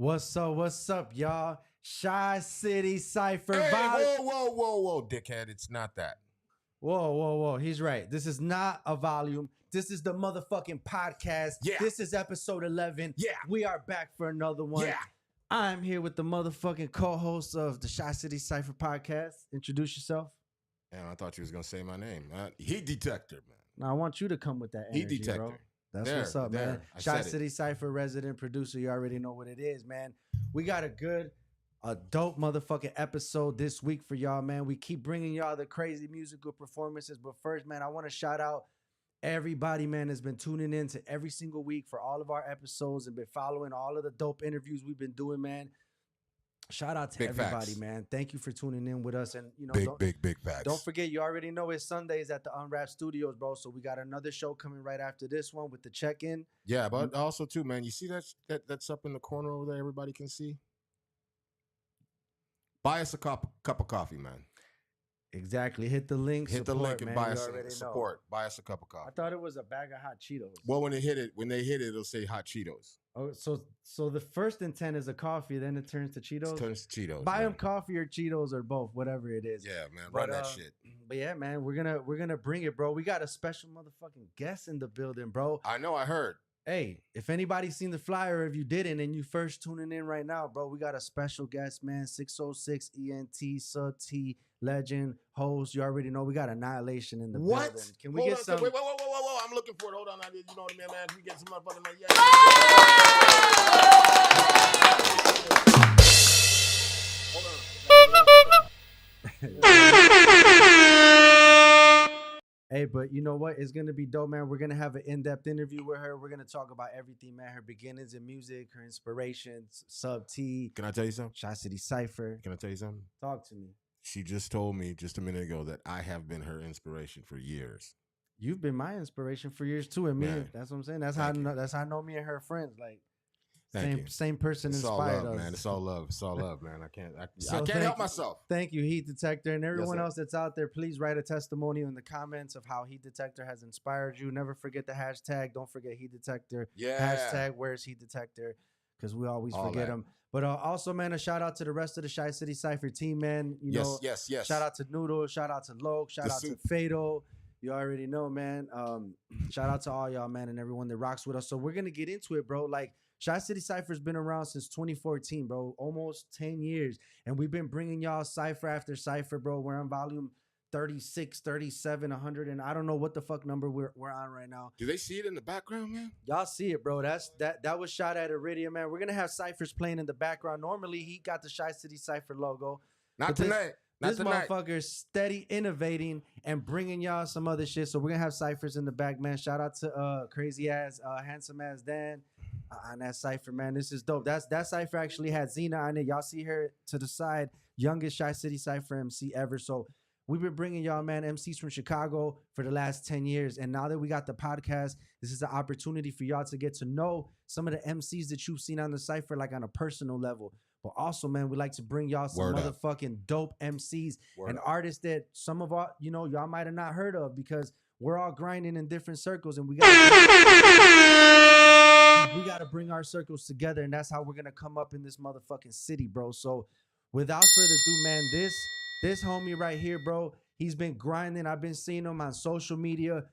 What's up, y'all? ChiCity Cypher Hey, vibe. whoa, dickhead. It's not that. Whoa. He's right. This is not a volume. This is the motherfucking podcast. Yeah. This is episode 11. Yeah. We are back for another one. Yeah. I'm here with the motherfucking co-host of the ChiCity Cypher podcast. Introduce yourself. And I thought you was going to say my name. Heat detector, man. Now, I want you to come with that energy, Heat detector. bro. That's what's up, man. ChiCity Cypher resident producer. You already know what it is, man. We got a dope motherfucking episode this week for y'all, man. We keep bringing y'all the crazy musical performances. But first, man, I want to shout out everybody, man, that's been tuning in to every single week for all of our episodes and been following all of the dope interviews we've been doing, man. Shout out to big everybody, facts. Man. Thank you for tuning in with us. And, you know, big facts. Don't forget, you already know it's Sundays at the Unwrapped Studios, bro. So we got another show coming right after this one with the check-in. Yeah, but also, too, man, you see that's up in the corner over there everybody can see? Buy us a cup of coffee, man. Exactly. Hit the link. Hit the link and man. buy us support. Buy us a cup of coffee. I thought it was a bag of hot Cheetos. Well, when they hit it, it'll say hot Cheetos. Oh, so the first intent is a coffee, then it turns to Cheetos. It turns to Cheetos. Buy them coffee or Cheetos or both, whatever it is. Yeah, man. Run that shit. But yeah, man, we're gonna bring it, bro. We got a special motherfucking guest in the building, bro. I know. I heard. Hey, if anybody's seen the flyer, if you didn't and you first tuning in right now, bro, we got a special guest, man. 606 ENT Sub T legend host. You already know we got AnyiAhlation in the building. Can we get some? Wait, whoa! I'm looking for it. Hold on, you know what I mean, man. If we get some motherfucking yeah. Hold on. Hey, but you know what? It's going to be dope, man. We're going to have an in-depth interview with her. We're going to talk about everything, man. Her beginnings in music, her inspirations, Sub T. Can I tell you something? ChiCity Cypher. Can I tell you something? Talk to me. She just told me just a minute ago that I have been her inspiration for years. You've been my inspiration for years, too. And me, that's what I'm saying. That's how I know me and her friends. Like, same person inspired us. Man. It's all love. It's all love, man. I can't help myself. Thank you, Heat Detector. And everyone else that's out there, please write a testimonial in the comments of how Heat Detector has inspired you. Never forget the hashtag. Don't forget Heat Detector. Yeah. Hashtag where's Heat Detector? Because we always forget them. But also, man, a shout out to the rest of the ChiCity Cypher team, man. You know, yes. Shout out to Noodle. Shout out to Loke. Shout out to Fatal. You already know, man. Shout out to all y'all, man, and everyone that rocks with us. So we're going to get into it, bro. Like, ChiCity Cypher's been around since 2014, bro. Almost 10 years. And we've been bringing y'all Cypher after Cypher, bro. We're on volume 36, 37, 100, and I don't know what the fuck number we're on right now. Do they see it in the background, man? Y'all see it, bro. That was shot at Iridium, man. We're going to have Cyphers playing in the background. Normally, he got the ChiCity Cypher logo. Not tonight. This motherfucker's steady innovating and bringing y'all some other shit. So we're going to have Cyphers in the back, man. Shout out to crazy ass, handsome ass Dan. On that Cypher, man. This is dope. That Cypher actually had Xena on it. Y'all see her to the side. Youngest ChiCity Cypher MC ever. So we've been bringing y'all, man, MCs from Chicago for the last 10 years. And now that we got the podcast, this is an opportunity for y'all to get to know some of the MCs that you've seen on the Cypher, like on a personal level. But also, man, we like to bring y'all some motherfucking dope MCs and artists that some of our, you know, y'all might have not heard of because we're all grinding in different circles and we got to bring our circles together, and that's how we're gonna come up in this motherfucking city, bro. So without further ado, man, this homie right here, bro, he's been grinding. I've been seeing him on social media,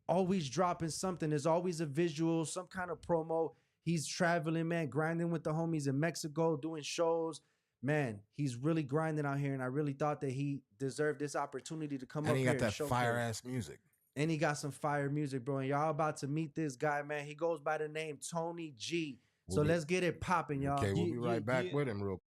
always dropping something. There's always a visual, some kind of promo. He's traveling, man, grinding with the homies in Mexico, doing shows. Man, he's really grinding out here, and I really thought that he deserved this opportunity to come up here. And he got that fire-ass music. And he got some fire music, bro. And y'all about to meet this guy, man. He goes by the name Tony G. So let's get it popping, y'all. Okay, we'll be right back with him real quick.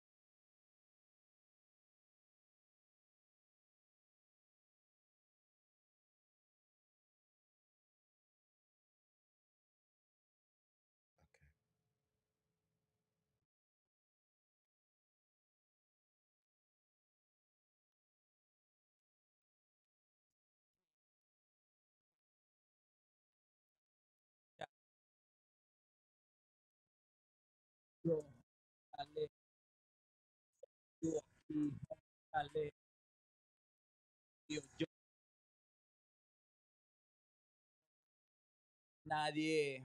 Nadie.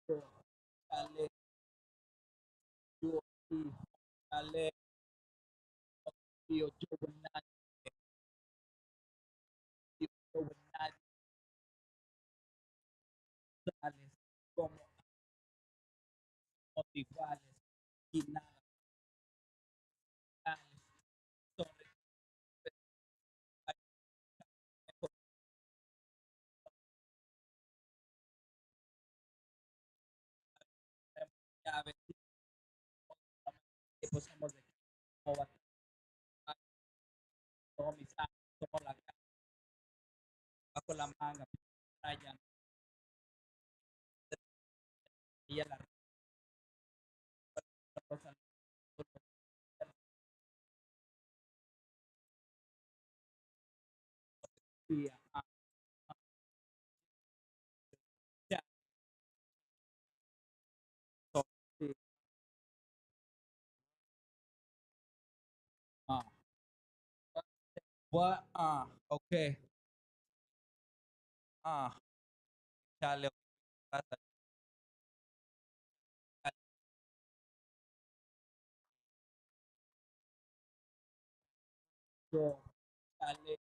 Yo, dale, yo, sí, dale, yo, nadie, yo, nadie, dale, como motivales, y nada, dale, sobre, llave, y pues somos de como todo mis años, como la cara, bajo la manga, raya, y la rosa, ya, sí, ah, what, okay, chale, yo, chale,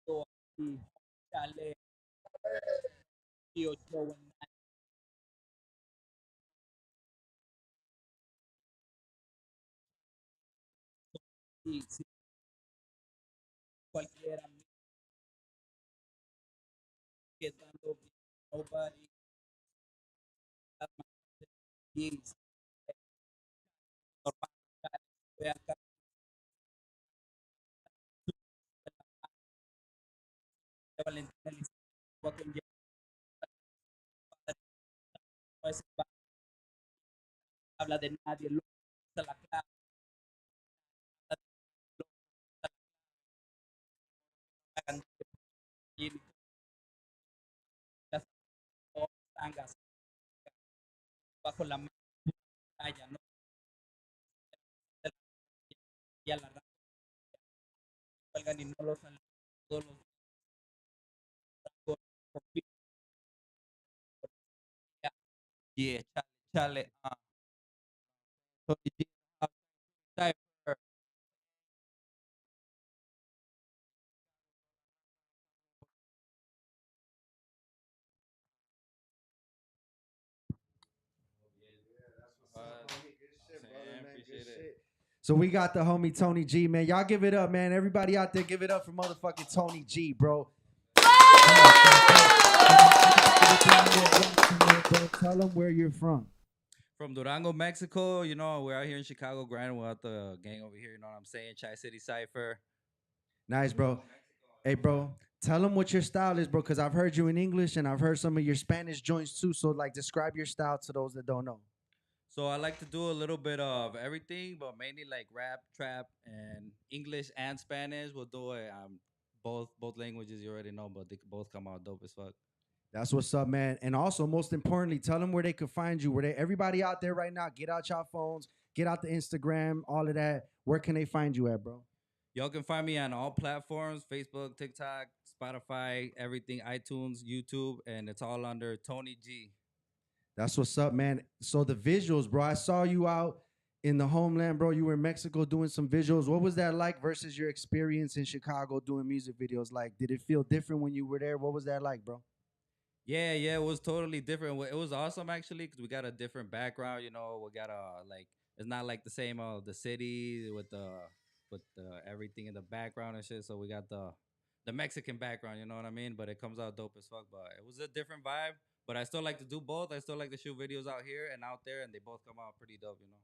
yo, sí, chale, yo, sí, sí, cualquiera, que tanto, nobody, is, normal, voy a Valentina Elizabeth, con no es habla de nadie, lo la clave, hagan y las tangas bajo la malla, ¿no? Y a la raza cuelgan y no los salen todos los yeah, chale, so Cypher, So we got the homie Tony G, man. Y'all give it up, man. Everybody out there, give it up for motherfucking Tony G, bro. Tell them where you're from. from Durango, Mexico. You know, we're out here in Chicago, grinding without the gang over here. You know what I'm saying? ChiCity Cypher. Nice, bro. Hey, bro, tell them what your style is, bro, because I've heard you in English and I've heard some of your Spanish joints too. So, like, describe your style to those that don't know. So I like to do a little bit of everything, but mainly like rap, trap, and English and Spanish. We'll do it. Both languages you already know, but they could both come out dope as fuck. That's what's up, man. And also, most importantly, tell them where they could find you. Everybody out there right now, get out your phones, get out the Instagram, all of that. Where can they find you at, bro? Y'all can find me on all platforms: Facebook, TikTok, Spotify, everything, iTunes, YouTube, and it's all under Tony G. That's what's up, man. So the visuals, bro. I saw you out in the homeland, bro. You were in Mexico doing some visuals. What was that like versus your experience in Chicago doing music videos? Like, did it feel different when you were there? What was that like, bro? Yeah, it was totally different. It was awesome actually because we got a different background. You know, we got a like it's not like the same the city with the everything in the background and shit. So we got the Mexican background. You know what I mean? But it comes out dope as fuck. But it was a different vibe. But I still like to do both. I still like to shoot videos out here and out there, and they both come out pretty dope. You know.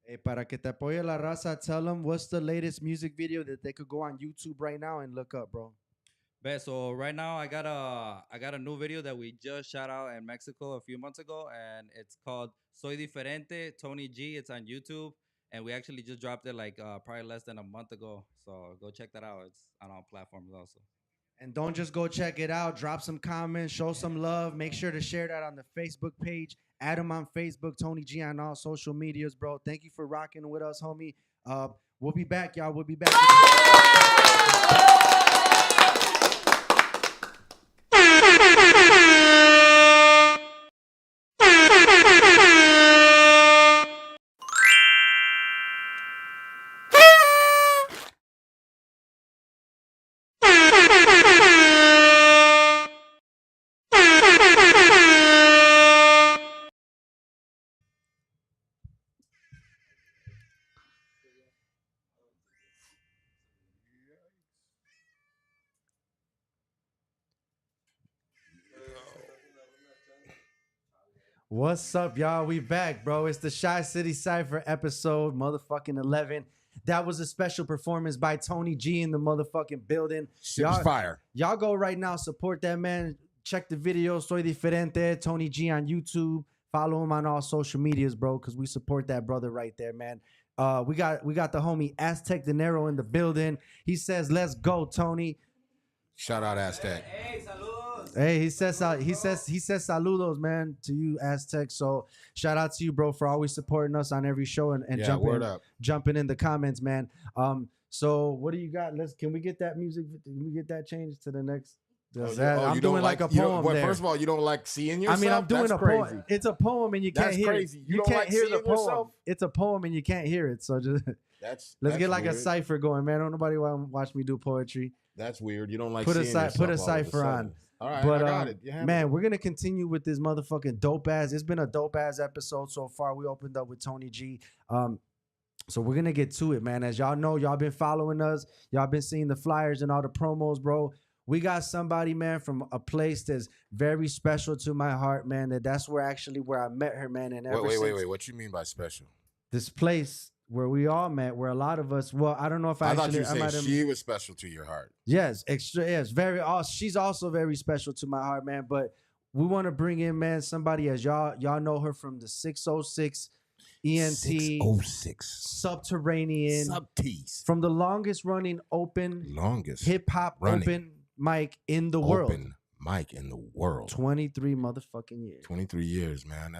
Hey, para que te apoye la raza, tell them what's the latest music video that they could go on YouTube right now and look up, bro. Bet. So right now I got a new video that we just shot out in Mexico a few months ago, and it's called Soy Diferente, Tony G. It's on YouTube, and we actually just dropped it like probably less than a month ago. So go check that out. It's on all platforms also. And don't just go check it out. Drop some comments, show some love. Make sure to share that on the Facebook page. Add him on Facebook, Tony G on all social medias, bro. Thank you for rocking with us, homie. We'll be back, y'all. We'll be back. What's up, y'all? We back, bro. It's the ChiCity Cypher episode, motherfucking 11. That was a special performance by Tony G in the motherfucking building. Shit was fire. Y'all go right now, support that man. Check the video, Soy Diferente, Tony G on YouTube. Follow him on all social medias, bro, because we support that brother right there, man. We got the homie Aztec Dinero in the building. He says, "Let's go, Tony." Shout out Aztec. Hey, saludos. Hey, he says saludos, man, to you, Aztec. So shout out to you, bro, for always supporting us on every show and jumping in the comments, man. So what do you got? Can we get that music? Can we get that changed to the next? I'm doing like a poem. First of all, you don't like seeing yourself. I mean, I'm doing a crazy. poem. It's a poem, and you can't hear crazy. it. You don't can't like hear the seeing poem. yourself? It's a poem, and you can't hear it. So just let's get like weird. a cipher going, man. Don't nobody want to watch me do poetry. That's weird. You don't like put seeing yourself. Put a all cipher of a on. sudden. All right, But I got it. man, we're gonna continue with this motherfucking dope ass. It's been a dope ass episode so far. We opened up with Tony G. So we're gonna get to it, man. As y'all know, y'all been following us. Y'all been seeing the flyers and all the promos, bro. We got somebody, man, from a place that's very special to my heart, man. That's where I met her, man. And wait. What you mean by special? This place where we all met, where a lot of us. Well, I don't know if I thought you said she was special to your heart. Yes, extra. Yes, very. She's also very special to my heart, man. But we want to bring in, man, somebody as y'all know her from the 606 ENT 606 Subterranean Subtease from the longest running hip hop open mic in the world. Open mic in the world. 23 motherfucking years. 23 years, man.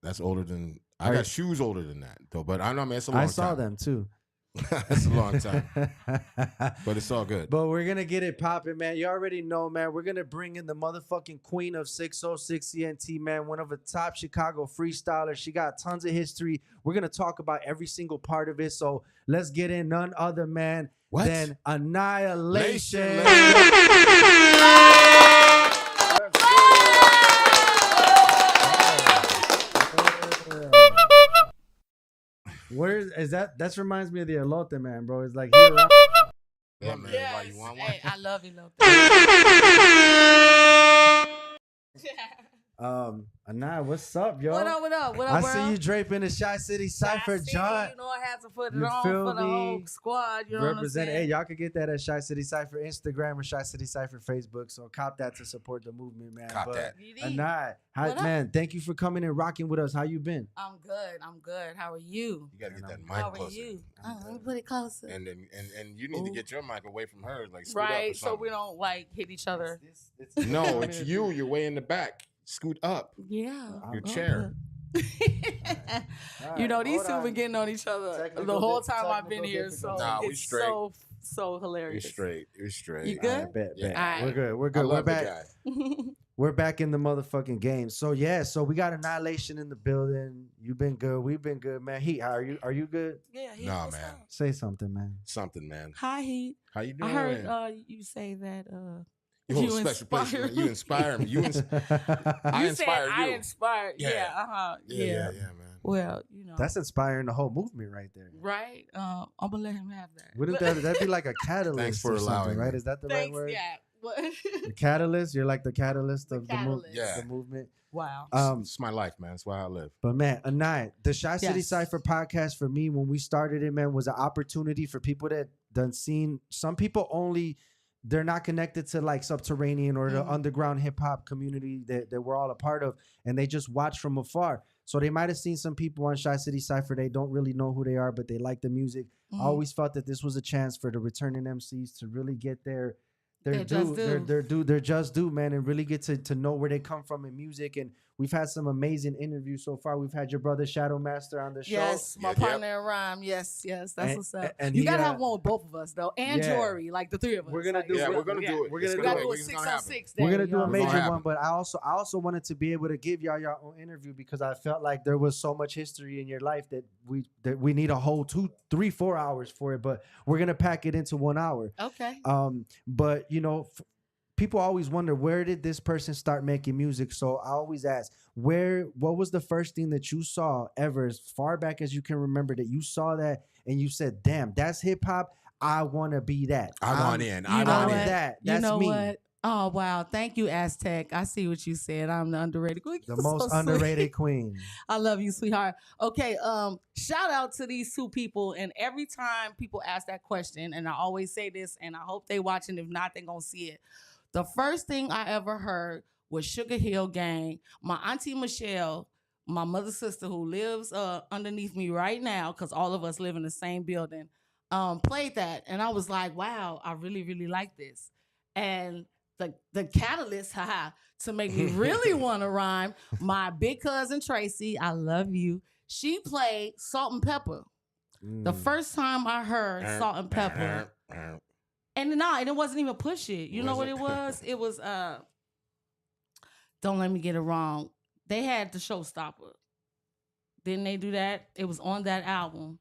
That's older than I got shoes older than that though. But I know, man, it's a long time. I saw them too. That's a long time. But it's all good. But we're gonna get it popping, man. You already know, man. We're gonna bring in the motherfucking queen of 606 ENT, man. One of the top Chicago freestylers. She got tons of history. We're gonna talk about every single part of it. So let's get in none other, man, than AnyiAhlation. Where is that? That reminds me of the elote, man, bro. It's like here. Yeah, man. Yes. Why, you want one? Hey, I love elote. Anaya, what's up, yo? What up, I bro? see you draping the ChiCity Cypher, John. You know I had to put it You on feel for the me? whole squad. You know what I'm Represent. Hey, saying? y'all could get that at ChiCity Cypher Instagram or ChiCity Cypher Facebook. So cop that to support the movement, man. Cop that. Anaya, What up? man, thank you for coming and rocking with us. How you been? I'm good. How are you? You gotta get that mic How are closer. you? Let me put it closer. And you need to get your mic away from her, like scoot up or Right, so something. we don't like hit each other. No, it's you. You're way in the back. Scoot up. Yeah. Your chair. You know, these two been getting on each other the whole time I've been here, so Nah, we it's straight. so You're hilarious. straight. You're straight. You good? Bet. All right. We're good. We're I good. We're love the back. guy. We're back in the motherfucking game. So yeah, so we got AnyiAhlation in the building. You've been good. We've been good, man. Heat, how are you? Are you good? Yeah, Heat, Nah, what's man. up? Say something, man. Something, man. Hi, Heat. How you doing? I heard you say that you hold a you special place. inspire You inspire me. I you inspire said I you. inspired. Yeah. Yeah. Yeah, man. Well, you know. That's inspiring the whole movement right there. right. I'm gonna let him have that. Wouldn't that'd be like a catalyst? Thanks for or something, allowing right? me. Is that the Thanks. right word? Yeah. What? The catalyst. You're like the catalyst of the movement. catalyst. Yeah. The movement. Wow. It's my life, man. That's why I live. But man, Anaya, the ChiCity Yes. Cypher podcast for me when we started it, man, was an opportunity for people that done seen. Some people only they're not connected to like Subterranean or the underground hip hop community that we're all a part of, and they just watch from afar. So they might have seen some people on ChiCity Cypher. They don't really know who they are, but they like the music. I always felt that this was a chance for the returning MCs to really get their just due, man, and really get to know where they come from in music. And we've had some amazing interviews so far. We've had your brother Shadow Master on the show. Yes, my Yep. partner in rhyme. Yes, that's what's up. and You he, gotta have one with both of us though, and yeah. Jory, like the three of us. We're gonna Like, do Yeah, it. we're gonna do it. We're It's gonna We gotta do do a It's gonna 606. We're gonna day, do a y'all. It's gonna major happen. one, but I also wanted to be able to give y'all your own interview because I felt like there was so much history in your life that we need a whole 2, 3, 4 hours for it. But we're gonna pack it into 1 hour. Okay. But you know, people always wonder, where did this person start making music? So I always ask, what was the first thing that you saw ever, as far back as you can remember, that you saw that and you said, damn, that's hip hop. I want to be that. I want in. You I know want what? in. That. You That's know me. what? Oh wow, thank you, Aztec. I see what you said. I'm the underrated queen. The You're most so underrated sweet. queen. I love you, sweetheart. Okay, shout out to these two people. And every time people ask that question, and I always say this, and I hope they watching. If not, they're gonna see it. The first thing I ever heard was Sugar Hill Gang. My auntie Michelle, my mother's sister, who lives underneath me right now, because all of us live in the same building, played that, and I was like, wow, I really, really like this. And the catalyst, haha, to make me really want to rhyme, my big cousin Tracy, I love you. She played Salt and Pepper. The first time I heard Salt and Pepper, and it wasn't even Push It. You know what it was? It was don't let me get it wrong. They had the Showstopper. Didn't they do that? It was on that album.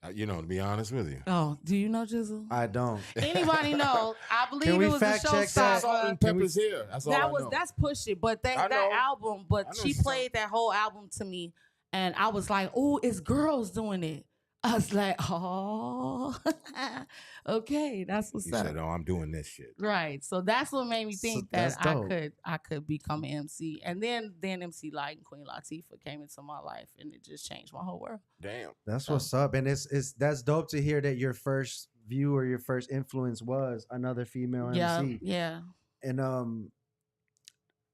To be honest with you. Oh, do you know Jizzle? I don't. Anybody know? I believe Can we it was the fact check that? Showstopper. Salt and Pepper's here. That's all I know. That's Push It, but that album. But she played that whole album to me, and I was like, "Oh, it's girls doing it." I was like, "Oh, okay, that's what's up." He said, "Oh, I'm doing this shit." Right. So that's what made me think So that that's I could become an MC, and then MC Light and Queen Latifah came into my life, and it just changed my whole world. Damn. That's what's up, and that's dope to hear that your first view or your first influence was another female MC. Yeah. And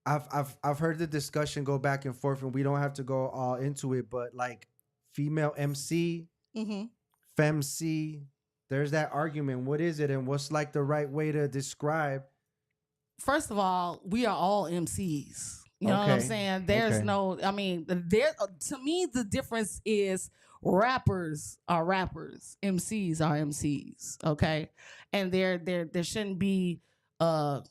I've heard the discussion go back and forth, and we don't have to go all into it, but like female MC, femc, there's that argument. What is it, and what's like the right way to describe? First of all, we are all MCs. You know what I'm saying? There's no, I mean, to me, the difference is rappers are rappers, MCs are MCs. Okay, and there shouldn't be a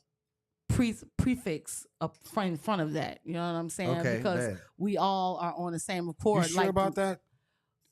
prefix up in front of that. You know what I'm saying? Okay, because we all are on the same accord. You sure about that?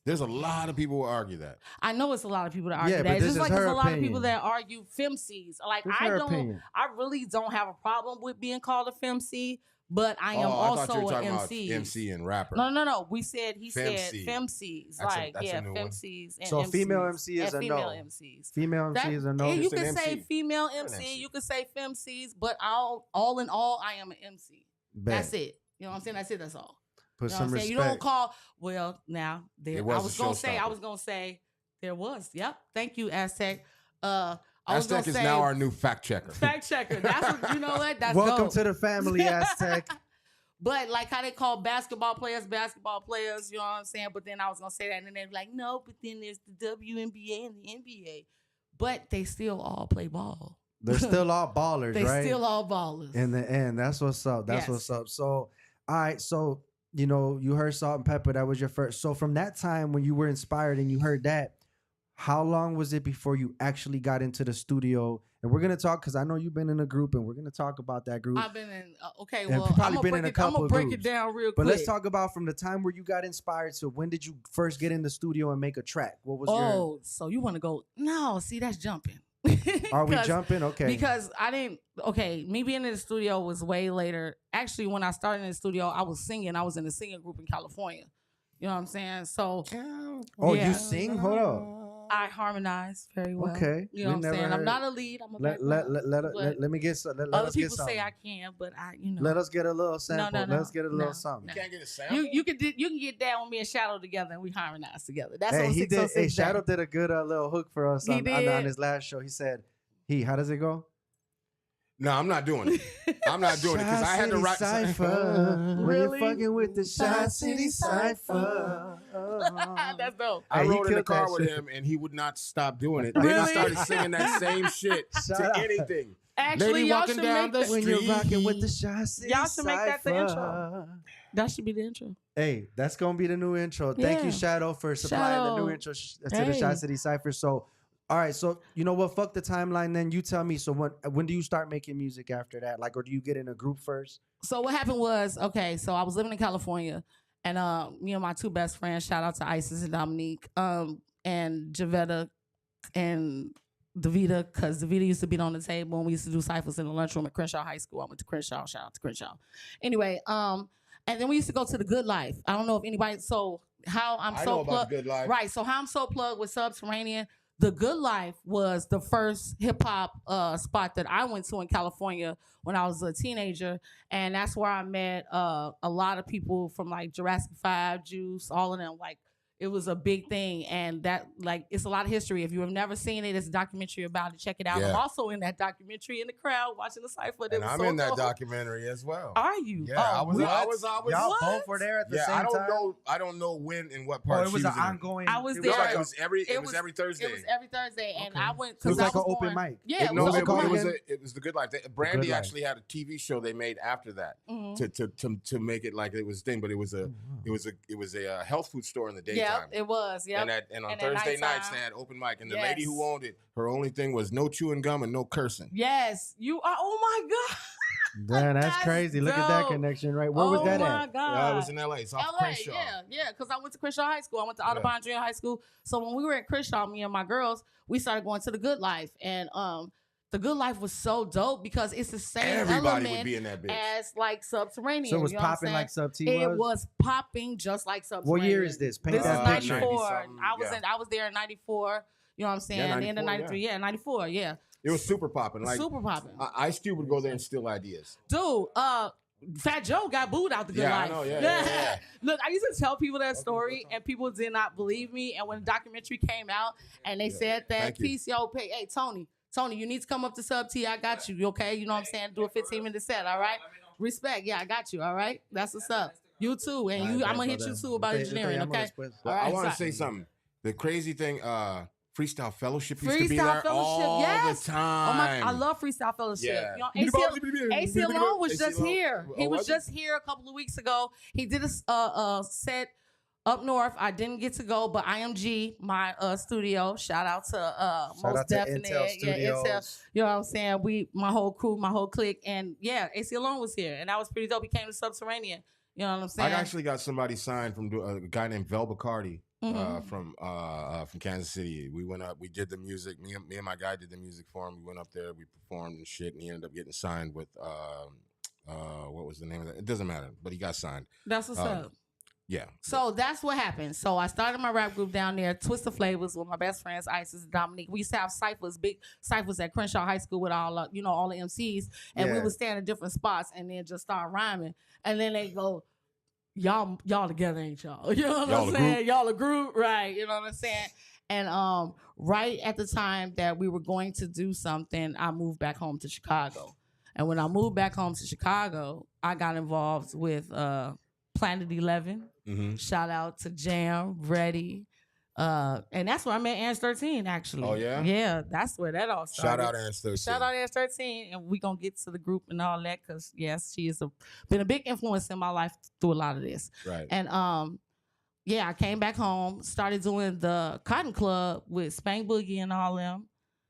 There's a lot of people who argue that. I know it's a lot of people that argue but that. this Just is like her there's a lot of opinion. people that argue femcs. Like This is her opinion. I really don't have a problem with being called a femc, but I am I thought you also were an talking MC. about MC and rapper. No. He said Femc. femcs. That's Like that's a new one. femcs and So MCs. female MC is and a female no. MCs. Female MC is a no. You Just can an say MC. female You're an MC, MC. you can say femcs, but all in all, I am an MC. Bet. That's it. You know what I'm saying? That's it. That's all. Put You know some what I'm saying? respect. You don't call. Well, now there. It I was was a gonna say. I showstopper. was gonna say there was. Yep. Thank you, Aztec. I was gonna Aztec is say now our new fact checker. fact checker. That's what you know. What? That's Welcome dope. to the family, Aztec. But like how they call basketball players, you know what I'm saying? But then I was gonna say that, and then they're like, no, but then there's the WNBA and the NBA. But they still all play ball. They're still all ballers, They right? still all ballers. In the end, that's what's up. That's Yes. what's up. So, all right. So, you heard Salt and Pepper. That was your first. So, from that time when you were inspired and you heard that, how long was it before you actually got into the studio? And we're gonna talk because I know you've been in a group, and we're gonna talk about that group. I've been in. Okay, And well, probably I'm been in a couple gonna of break groups. it down real But quick. let's talk about from the time where you got inspired to when did you first get in the studio and make a track? What was your? So you want to go? No, see, that's jumping. Are we 'Cause- jumping? Okay. Because I didn't. Okay, me being in the studio was way later. Actually, when I started in the studio, I was singing. I was in a singing group in California. You know what I'm saying? So Oh, yeah. you sing? Hold up. I harmonize very well. Okay. You know We what I'm saying? never I'm heard- not a lead. I'm a Let background. me get some. Let Other us get people something. say I can, but I. Let us get a little sample. no, Let's get a little no, something. no. You can't get a sample. You can get down with me and Shadow together, and we harmonize together. That's Hey, on he did. 606. Hey, Shadow did a good little hook for us He on did. his last show. He said, how does it go? No, I'm not doing it. I'm not doing it because I had to write. Cypher. When Really? you're fucking with the ChiCity Cypher. That's dope. I Hey, he rode in the killed car that with shit. him, and he would not stop doing it. Then I Really? started singing that same shit Shout to out. anything. Actually, Lady y'all walking should down make the that. When you're rocking with the street. ChiCity Y'all should make that the Cypher. intro. That should be the intro. Hey, that's gonna be the new intro. Thank you, Yeah. Shadow, for supplying the new Shadow. intro to the Hey. ChiCity Cypher. So, all right. So, you know what? Fuck the timeline. Then you tell me. So, when do you start making music after that? Like, or do you get in a group first? So what happened was, okay, so I was living in California, and me and my two best friends, shout out to Isis and Dominique, and Javetta and Davita, because Davita used to be on the table and we used to do ciphers in the lunchroom at Crenshaw High School. I went to Crenshaw, shout out to Crenshaw. Anyway, and then we used to go to the Good Life. I don't know if anybody, so how I'm I so know about plugged. the Good Life. Right, so how I'm so plugged with Subterranean, The Good Life was the first hip hop spot that I went to in California when I was a teenager, and that's where I met a lot of people from like Jurassic 5, Juice, all of them. Like it was a big thing, and that like it's a lot of history. If you have never seen it, it's a documentary about it. Check it out. Yeah. I'm also in that documentary in the crowd watching the Cypher. And I'm so in that dope. documentary as well. Are you? Yeah, I was. Y'all What? both were there at the same I don't time. know. I don't know when and what part. Oh, it was she an was in. ongoing. I was It there. was like it was every Thursday. It was every Thursday, and Okay. I went It because was I like was an open born- mic. Yeah, it No, was it, an open it was mic. it was the Good Life. Brandy Life. actually had a TV show they made after that Mhm. to make it like it was a thing, but it was a health food store in the Yeah, daytime. it was. Yeah, And on And at Thursday nights nighttime. they had open mic, and the lady who Yes. owned it, her only thing was no chewing gum and no cursing. yes, you are. Oh my god. Damn, that's That's crazy. Look at that dope. connection, right? Where was Oh that my at? god. Yeah, it was in L.A. It's off LA, Crenshaw. yeah, because I went to Crenshaw High School. I went to Audubon Junior High School. So when we were at Crenshaw, me and my girls, we started going to the Good Life, and the Good Life was so dope because it's the same Everybody would element be in that bitch. as like Subterranean. So it was you know what I'm popping saying? like Sub T It was. was popping just like Subterranean. What year is this? Paint This is that picture. 94. 90-something, I was there in 94. You know what I'm saying? Yeah, The end of 94, 93. Yeah, 94. Yeah. It was super popping. Like Super popping. Ice Cube would go there and steal ideas. Dude, Fat Joe got booed out the Good Yeah, I Life. know, yeah. Look, I used to tell people that story, and people did not believe me. And when the documentary came out, and they said that Thank you. piece, hey, Tony, you need to come up to Sub T. I got you. You okay? You know what I'm saying? Do a 15-minute set, all right? Respect. Yeah, I got you, all right? That's what's up. You too. And I'm going to hit you too about engineering, okay? Well, All I right, want to sorry. say something. The crazy thing, Freestyle Fellowship used to be Freestyle there Fellowship, all yes. the Oh time. my! I love Freestyle Fellowship. Yeah. You know, AC Alone was just here. He was was he? just here a couple of weeks ago. He did a set up north. I didn't get to go, but IMG, my studio. Shout out to Shout Most out to Definite. Intel Yeah, Intel. Studios. You know what I'm saying? My whole crew, my whole clique, and yeah, AC Alone was here, and that was pretty dope. He came to Subterranean. You know what I'm saying? I actually got somebody signed from a guy named Vel Bacardi Mhm. from Kansas City. We went up, we did the music. Me and my guy did the music for him. We went up there, we performed and shit, and he ended up getting signed with what was the name of that? It doesn't matter, but he got signed. That's what's up. Yeah. So that's what happened. So I started my rap group down there, Twisted Flavors, with my best friends, Isis and Dominique. We used to have ciphers, big ciphers at Crenshaw High School with all the MCs, and we Yeah. would stand in different spots and then just start rhyming. And then they go, y'all together, ain't y'all? You know what Y'all I'm a saying? group? Y'all a group, right? You know what I'm saying? And right at the time that we were going to do something, I moved back home to Chicago. And when I moved back home to Chicago, I got involved with Planet 11. Mm-hmm. Shout out to Jam, Ready. And that's where I met Ants 13, actually. Oh, yeah? Yeah, that's where that all started. Shout out Ants 13. Shout out Ants 13. And we going to get to the group and all that because, yes, she has been a big influence in my life through a lot of this. Right. And, yeah, I came back home, started doing the Cotton Club with Spank Boogie and all them,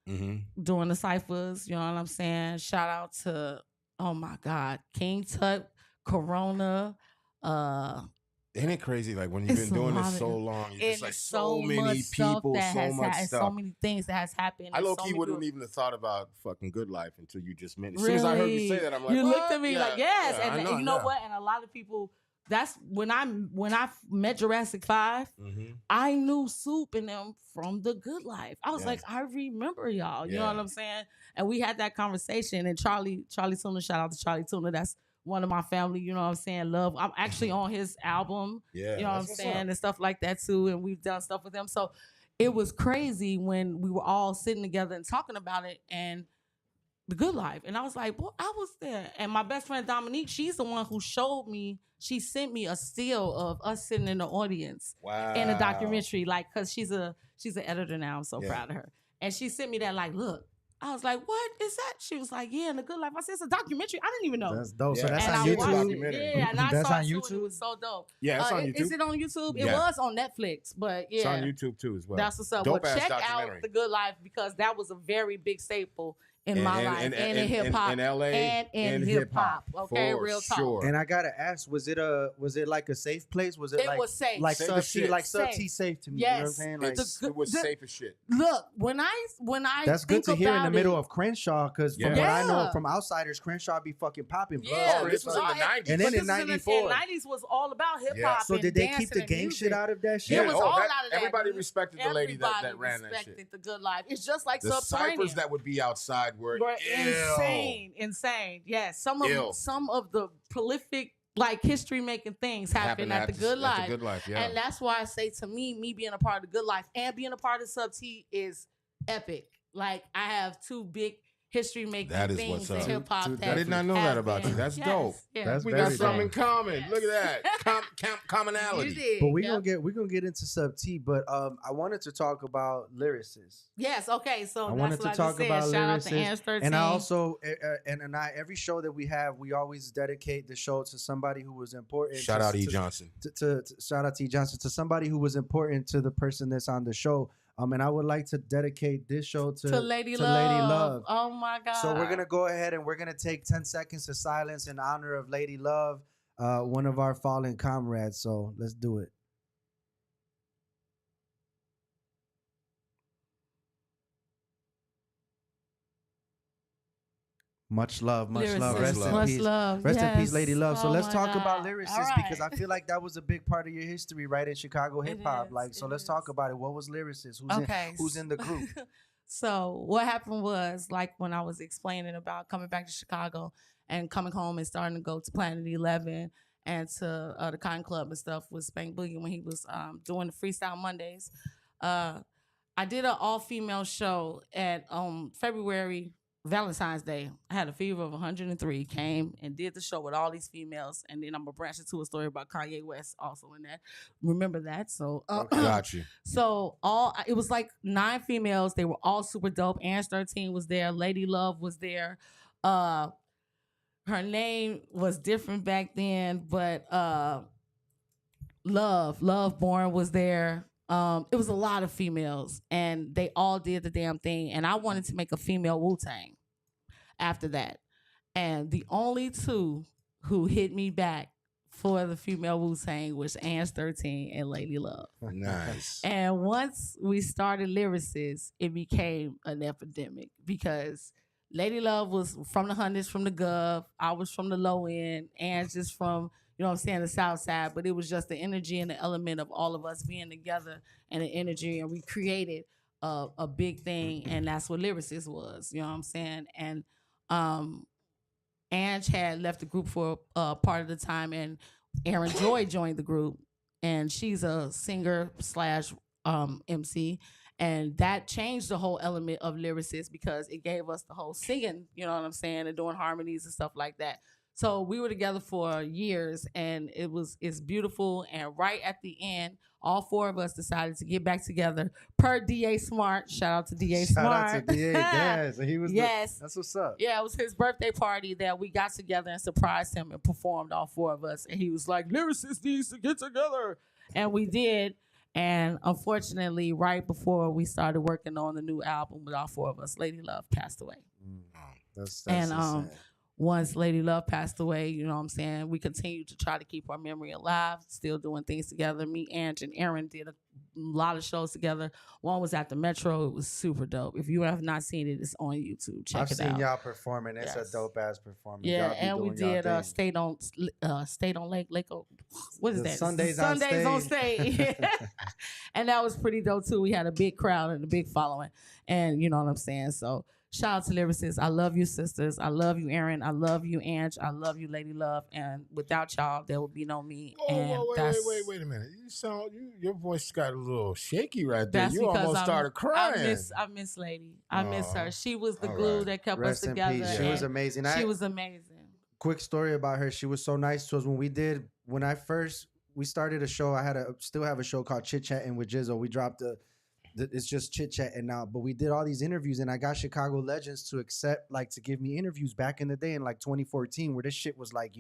Mm-hmm. doing the ciphers, you know what I'm saying? Shout out to, oh, my God, King Tut, Corona, Isn't it crazy? Like when you've It's been a doing lot this of- so long, you're and just like it's so many much stuff people, that so has much and stuff. so many things that has happened. I and low so key many wouldn't people- even have thought about fucking Good Life until you just mentioned. As soon as I heard you say that, I'm like, you what? looked at me Yeah, like, yes, yeah, and I you know yeah. what? And a lot of people. That's when I met Jurassic 5. Mhm. I knew Soup and them from The Good Life. I was Yeah. like, I remember y'all. You know Yeah. what I'm saying? And we had that conversation. And Charlie Tuna, shout out to Charlie Tuna. That's one of my family. You know what I'm saying? Love. I'm actually on his album. Yeah, You know what I'm that's what's saying? up. And stuff like that too. And we've done stuff with them. So it was crazy when we were all sitting together and talking about it and The Good Life. And I was like, boy, I was there. And my best friend Dominique, she's the one who showed me, she sent me a still of us sitting in the audience Wow. in a documentary, like, cause she's an editor now. I'm so Yeah. proud of her. And she sent me that, like, look. I was like, what is that? She was like, yeah, in The Good Life. I said, it's a documentary. I didn't even know. That's dope. So Yeah. that's and on I YouTube. watched YouTube. it. Documentary. Yeah, and I That's saw on it too, YouTube? and it was so dope. Yeah, it's on Is YouTube. it on YouTube? It Yeah. was on Netflix, but yeah. It's on YouTube too as well. That's what's up. Dope Well, ass check documentary. out The Good Life because that was a very big staple in my life, and in hip hop, in LA, and in hip hop. Okay, for real talk. sure. And I gotta ask, was it like a safe place? Was it, It like was safe. like Safe Sub as T, shit. like Sub Safe. T safe to me? Yes. You know what I'm saying? Like It was safe as shit. Look, when I that's good think to hear in the about middle it, of Crenshaw, because from Yeah. what I know Yeah. from outsiders, Crenshaw be fucking popping blood. Yeah, Oh, this was in the 90s. And then but in this was '94. the 90s was all about hip Yeah. hop. So and did they keep dancing the and gang music. shit out of that shit? It was all out of that. Everybody respected the lady that Everybody ran that respected shit. the good life. It's just like The Subterranean. ciphers that would be outside were insane. Yes, some Ill. of the prolific like history making things happen at the Good Life. At the Good Life, yeah. And that's why I say, to me being a part of the Good Life and being a part of Sub T is epic. Like, I have two big history making That is things what's in up. hip hop. I did not know that about you. That's dope. That's We very got something in dope. common. Look at that. Commonality. You did. But we're Yep. gonna get into Sub T, but I wanted to talk about lyricists. Yes, okay. So I that's wanted what to I talk just said. about Shout out to lyricists, Ange 13. and I also and I every show that we have, we always dedicate the show to somebody who was important. Shout to- out E. to- Johnson. to shout out to E. Johnson, to somebody who was important to the person that's on the show. And I would like to dedicate this show to Lady to Love. Lady Love. Oh my God. So we're gonna go ahead and we're gonna take 10 seconds of silence in honor of Lady Love, one of our fallen comrades. So let's do it. Much love, much love. Lyricist. Rest in Much peace. love. Rest in peace, Yes. Lady Love. So Oh let's my talk about God. lyricists All because I right. feel like that was a big part of your history, right, in Chicago It hip hop. is, Like, so it let's is. talk about it. What was lyricists? Who's in the group? So what happened was, like, when I was explaining about coming back to Chicago and coming home and starting to go to Planet 11 and to the Cotton Club and stuff with Spank Boogie when he was doing the Freestyle Mondays. I did an all-female show at February Valentine's Day. I had a fever of 103, came and did the show with all these females, and then I'm gonna branch into a story about Kanye West also in that. Remember that? So Got you. so it was like 9 females. They were all super dope. Ange 13 was there. Lady Love was there. Her name was different back then, but Love Born was there. It was a lot of females, and they all did the damn thing. And I wanted to make a female Wu-Tang after that. And the only 2 who hit me back for the female Wu-Tang was Ange 13 and Lady Love. Nice. And once we started Lyricists, it became an epidemic because Lady Love was from the hundreds, from the Gov. I was from the low end. Ange just from, you know what I'm saying, the South Side. But it was just the energy and the element of all of us being together and the energy. And we created a big thing. And that's what Lyricists was, you know what I'm saying? And Ange had left the group for part of the time. And Aaron Joy joined the group. And she's a singer slash MC. And that changed the whole element of Lyricists because it gave us the whole singing, you know what I'm saying, and doing harmonies and stuff like that. So we were together for years, and it's beautiful. And right at the end, all 4 of us decided to get back together per DA Smart. Shout out to DA Smart. Shout out to DA. Yes, he was. Yes. That's what's up. Yeah, it was his birthday party that we got together and surprised him and performed, all 4 of us. And he was like, Lyricists needs to get together. And we did. And unfortunately, right before we started working on the new album with all 4 of us, Lady Love passed away. That's And so sad. once Lady Love passed away, you know what I'm saying, we continued to try to keep our memory alive, still doing things together. Me, Ange, and Aaron did a lot of shows together. One was at the Metro. It was super dope. If you have not seen it, it's on YouTube. Check I've it seen out. y'all performing. It's Yes. a dope ass performance. Yeah, Y'all be and we doing y'all did thing. State on Lake. What is The that? Sundays on State. And that was pretty dope too. We had a big crowd and a big following, and you know what I'm saying. So shout out to Lyricists. I love you, sisters. I love you, Aaron. I love you, Ange. I love you, Lady Love. And without y'all, there would be no me. And Wait a minute. Your voice got a little shaky right there. That's You because almost started crying. I miss Lady. I miss Aw. her. She was the All glue right. that kept Rest us in together. peace. She was and amazing. She was amazing. Quick story about her. She was so nice to us when we started a show. Still have a show called Chit Chatting with Jizzo. We dropped it's just chit chatting now, but we did all these interviews, and I got Chicago legends to to give me interviews back in the day in like 2014, where this shit was like,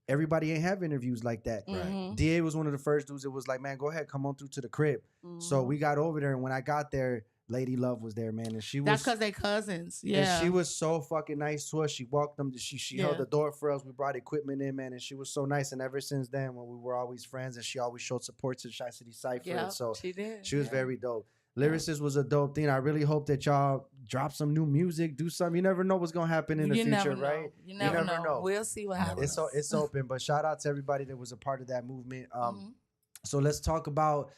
everybody ain't have interviews like that. Mhm. DA was one of the first dudes that was like, man, go ahead, come on through to the crib. So Mhm. we got over there, and when I got there, Lady Love was there, man, and she That's was. because they cousins. And Yeah. she was so fucking nice to us. She walked them. She held Yeah. the door for us. We brought equipment in, man, and she was so nice. And ever since then, when we were always friends, and she always showed support to ChiCity Cypher. Yeah, And so she did. she was Yeah. very dope. Lyricist was a dope thing. I really hope that y'all drop some new music, do something. You never know what's gonna happen in the You future, never know. right? You never know. We'll see what happens. It's open, but shout out to everybody that was a part of that movement. Mhm. So let's talk about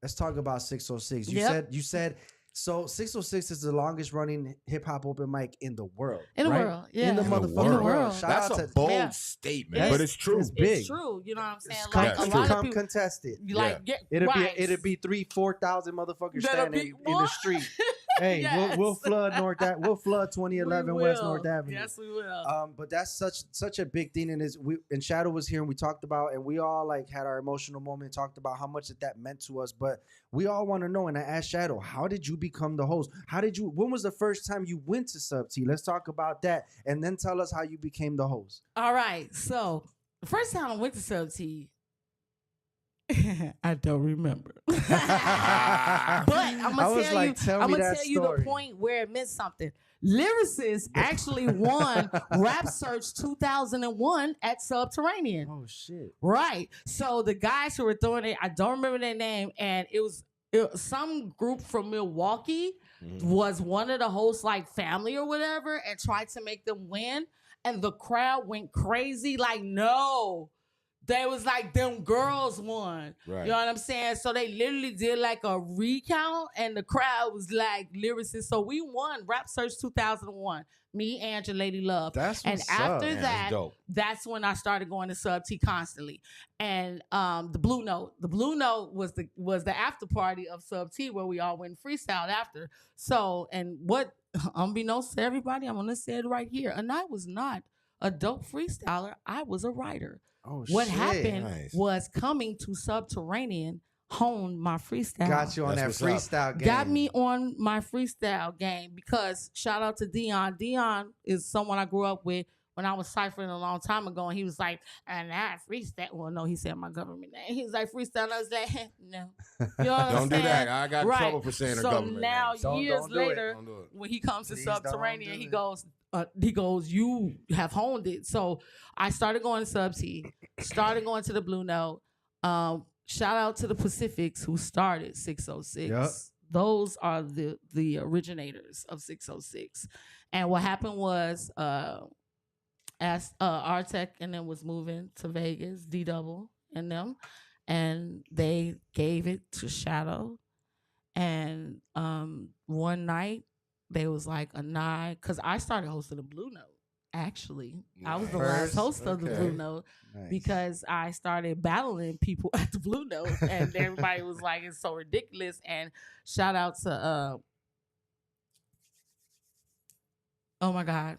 606. You said so 606 is the longest running hip hop open mic in the world. In the right? world, yeah. In the In the motherfucking world. Shout That's out a to bold Yeah. statement, It but is. it's true. It's big. It's true. You know what I'm saying? Come, Like Yeah, a true. lot of come people, contest it. like get It'll right. be 3,000-4,000 motherfuckers That'll standing be in the more. street. Hey, Yes. we'll flood We'll flood 2011 We West will. North Avenue. Yes, we will. But that's such a big thing, and Shadow was here, and we talked about, and we all like had our emotional moment, talked about how much that meant to us. But we all want to know, and I asked Shadow, how did you become the host? When was the first time you went to Sub T? Let's talk about that, and then tell us how you became the host. All right. So the first time I went to Sub T, I don't remember. But I'm gonna tell you the point where it meant something. Lyricist actually won Rap Search 2001 at Subterranean. Oh shit! Right. So the guys who were throwing it, I don't remember their name, and it was some group from Milwaukee was one of the hosts, like family or whatever, and tried to make them win, and the crowd went crazy. Like, no. They was like, them girls won. Right. You know what I'm saying? So they literally did like a recount, and the crowd was like lyricists. So we won Rap Search 2001. Me, Angela, Lady Love. That's and what's after up. Man, that, that's dope. that's when I started going to Sub T constantly. And the Blue Note. The Blue Note was the after party of Sub T where we all went freestyle after. So, and what unbeknownst to everybody, I'm gonna say it right here. And I was not a dope freestyler. I was a writer. Oh, What shit. happened Nice. was coming to Subterranean honed my freestyle. Got you on That's that what's freestyle game. Got me on my freestyle game because shout out to Dion. Dion is someone I grew up with when I was ciphering a long time ago, and he was like, and I freestyle. Well, no, he said my government name. He was like, freestyle. I was like, no. You know what I'm Don't do saying? that. I got in Right. trouble for saying her So government now, name. years Don't do it. later, Don't do it. when he comes to Please don't Subterranean, do he goes, you have honed it. So I started going to Sub T, started going to the Blue Note. Shout out to the Pacifics who started 606. Yep. Those are the originators of 606. And what happened was, as Artec and them was moving to Vegas, D Double and them, and they gave it to Shadow. And one night they was like a nine, because I started hosting the Blue Note. Actually, I was the last First? host of the Okay. Blue Note Nice. because I started battling people at the Blue Note, and everybody was like, "It's so ridiculous." And shout out to oh my God,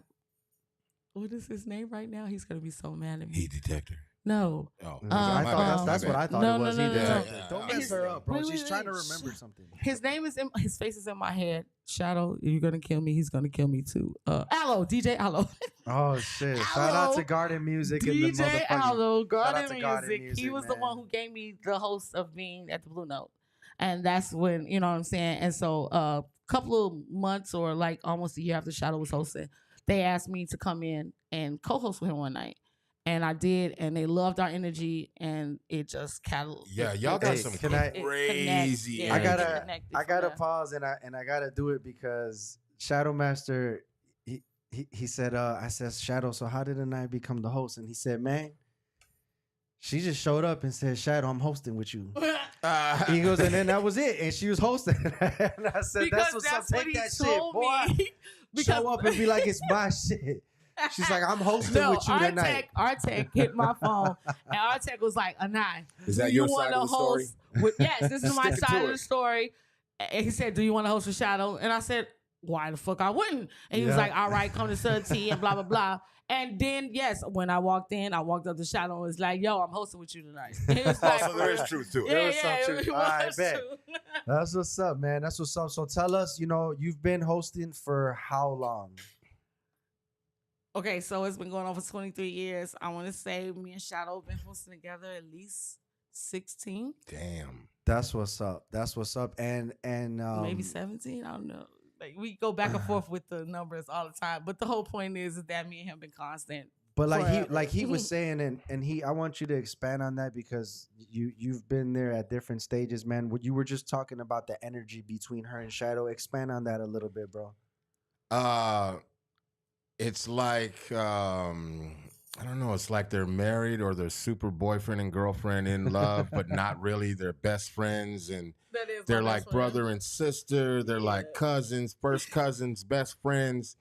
what is his name right now? He's gonna be so mad at me. Heat detector. No, Oh, I my thought bad, that's my what bad. I thought No, it no, was. no, He no, did. no. Okay. Don't His- mess her up, bro. wait, She's wait, trying to wait. remember something. his name is his face is in my head. Shadow, you're gonna kill me. He's gonna kill me too. Aloe, DJ Aloe. Oh shit! Shout out to Garden Music and the DJ motherfucking. Aloe, out Garden to Garden Music. He Music, was the man. one who gave me the host of being at the Blue Note. And that's when, you know what I'm saying? And so a couple of months or like almost a year after Shadow was hosting, they asked me to come in and co-host with him one night. And I did, and they loved our energy, and it just Yeah, y'all got Hey, some can I- crazy. Yeah, I energy. connected I from gotta there. pause and I gotta do it because Shadow Master, he said, I said, Shadow, so how did the night become the host? And he said, man, she just showed up and said, Shadow, I'm hosting with you. He goes, and then that was it, and she was hosting. And I said, because that's what's up. what Take he that shit, told boy. me. Show up and be like, it's my shit. She's like, I'm hosting No, with you tonight. Artec hit my phone, and Artec was like, Anai, Is that do your you want side to of the story? host with, yes, this is my Stick side to of the it. story. And he said, do you want to host with Shadow? And I said, why the fuck I wouldn't? And he was Yeah. like, all right, come to Sub T and blah, blah, blah. And then, yes, when I walked in, I walked up to Shadow and was like, yo, I'm hosting with you tonight. And he was Oh, like, so there is truth to it. Yeah, was some yeah, truth. it was I bet. true. That's what's up, man. That's what's up. So tell us, you've been hosting for how long? Okay, so it's been going on for 23 years. I want to say me and Shadow have been hosting together at least 16, Damn. That's what's up. That's what's up. And maybe 17. I don't know. Like we go back and forth with the numbers all the time, but the whole point is that me and him been constant. But forever. he was saying, and I want you to expand on that because you've been there at different stages, man. What you were just talking about the energy between her and Shadow. Expand on that a little bit, bro. It's like I don't know. It's like they're married or they're super boyfriend and girlfriend in love, but not really. They're best friends, and That is they're my like best friend. brother and sister. They're like Yeah. cousins, first cousins, best friends.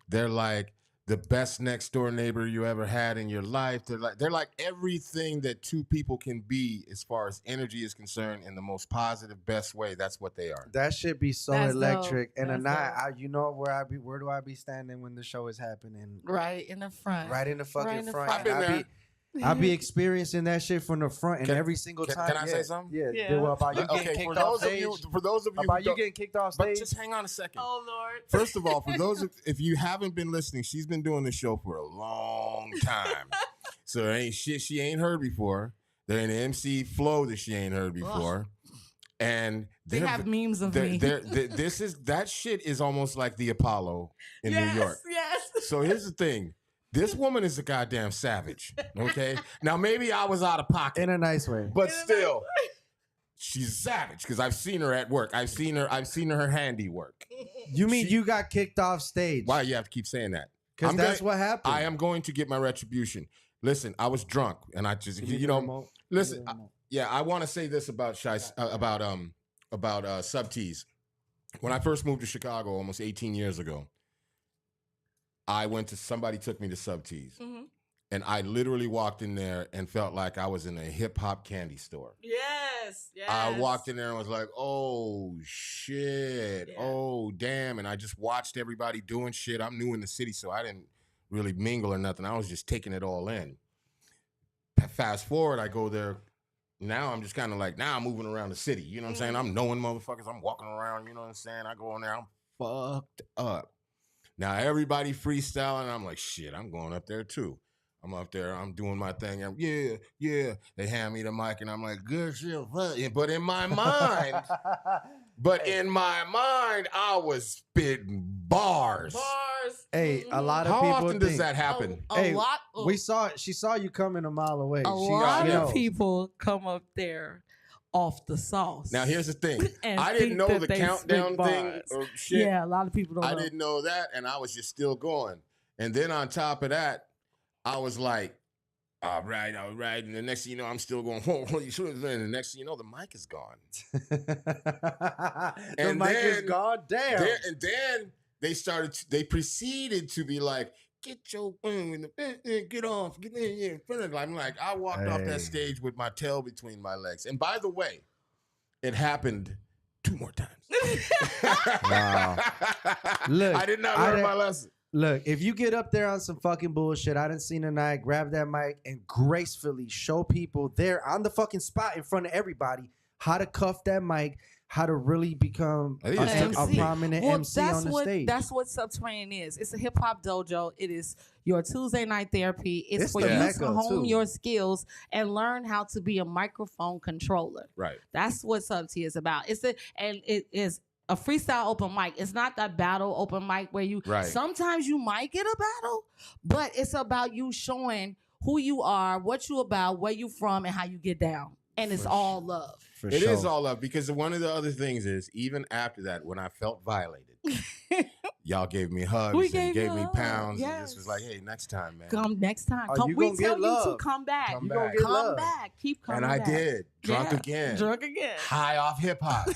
They're like the best next door neighbor you ever had in your life. They're like everything that two people can be as far as energy is concerned in the most positive, best way. That's what they are. That should be so That's electric. dope. And That's tonight, dope. you know where do I be standing when the show is happening? Right in the front. Right in the fucking Right in the front. front. I've been I'll be experiencing that shit from the front, and Can- every single can- time. can I say something? Yeah. Yeah. Do about you getting Okay, kicked for off those of stage? you who About you don't- getting kicked off but stage? just hang on a second. Oh Lord. First of all, for those if you haven't been listening, she's been doing this show for a long time. So there ain't shit she ain't heard before. There ain't an MC flow that she ain't heard before. And They have memes of me. that shit is almost like the Apollo in yes, New York. Yes. So here's the thing. This woman is a goddamn savage. Okay? Now maybe I was out of pocket. In a nice way. But still, she's savage because I've seen her at work. I've seen her handiwork. You mean you got kicked off stage? Why you have to keep saying that? Because I'm that's gonna- what happened. I am going to get my retribution. Listen, I was drunk and I just listen. I want to say this about Sub T's. When I first moved to Chicago almost 18 years ago, somebody took me to Sub T's. Mm-hmm. And I literally walked in there and felt like I was in a hip hop candy store. Yes. Yes. I walked in there and was like, oh, shit. Yeah. Oh, damn. And I just watched everybody doing shit. I'm new in the city, so I didn't really mingle or nothing. I was just taking it all in. Fast forward, I go there. Now I'm just kind of like, now I'm moving around the city. You know what I'm saying? I'm knowing motherfuckers. I'm walking around. You know what I'm saying? I go in there. I'm fucked up. Now everybody freestyling. I'm like, shit, I'm going up there too. I'm up there. I'm doing my thing. Yeah. They hand me the mic, and I'm like, good shit. But in my mind, I was spitting bars. Hey, a lot of How people often does think- that happen? Hey, a lot. She saw you coming a mile away. A lot you know. of people come up there off the sauce. Now here's the thing. And I didn't think know that the they countdown spit thing bars. or shit. Yeah, a lot of people don't I know. didn't know that, and I was just still going. And then on top of that, I was like, all right. And the next thing you know, I'm still going, and the next thing you know, the mic is gone. The And mic is then- gone. Damn. And then they proceeded to be like, get your get off, get in front of. I'm like, I walked off Hey. that stage with my tail between my legs. And by the way, it happened 2 more times. Wow. Look, I did not I learn didn't- my lesson. Look, if you get up there on some fucking bullshit, I didn't see tonight, grab that mic and gracefully show people there on the fucking spot in front of everybody how to cuff that mic, how to really become I think a, it's a MC. prominent MC on the stage. That's what Subterranean is. It's a hip hop dojo. It is your Tuesday night therapy. It's for the you Mecca, to hone too. your skills and learn how to be a microphone controller. Right. That's what Sub T is about. It is a freestyle open mic. It's not that battle open mic where you Right. sometimes you might get a battle, but it's about you showing who you are, what you about, where you from, and how you get down. And it's For all love. For It sure. is all up because one of the other things is even after that, when I felt violated, y'all gave me hugs We and gave gave you me a hug, pounds. And yes. this was like, hey, next time, man. Come next time. Oh, Come, you we gonna tell get you to love. come back. Come You back. gonna get Come love. back. Keep coming And I back. did. Drunk Yeah. again. Drunk again. High off hip hop.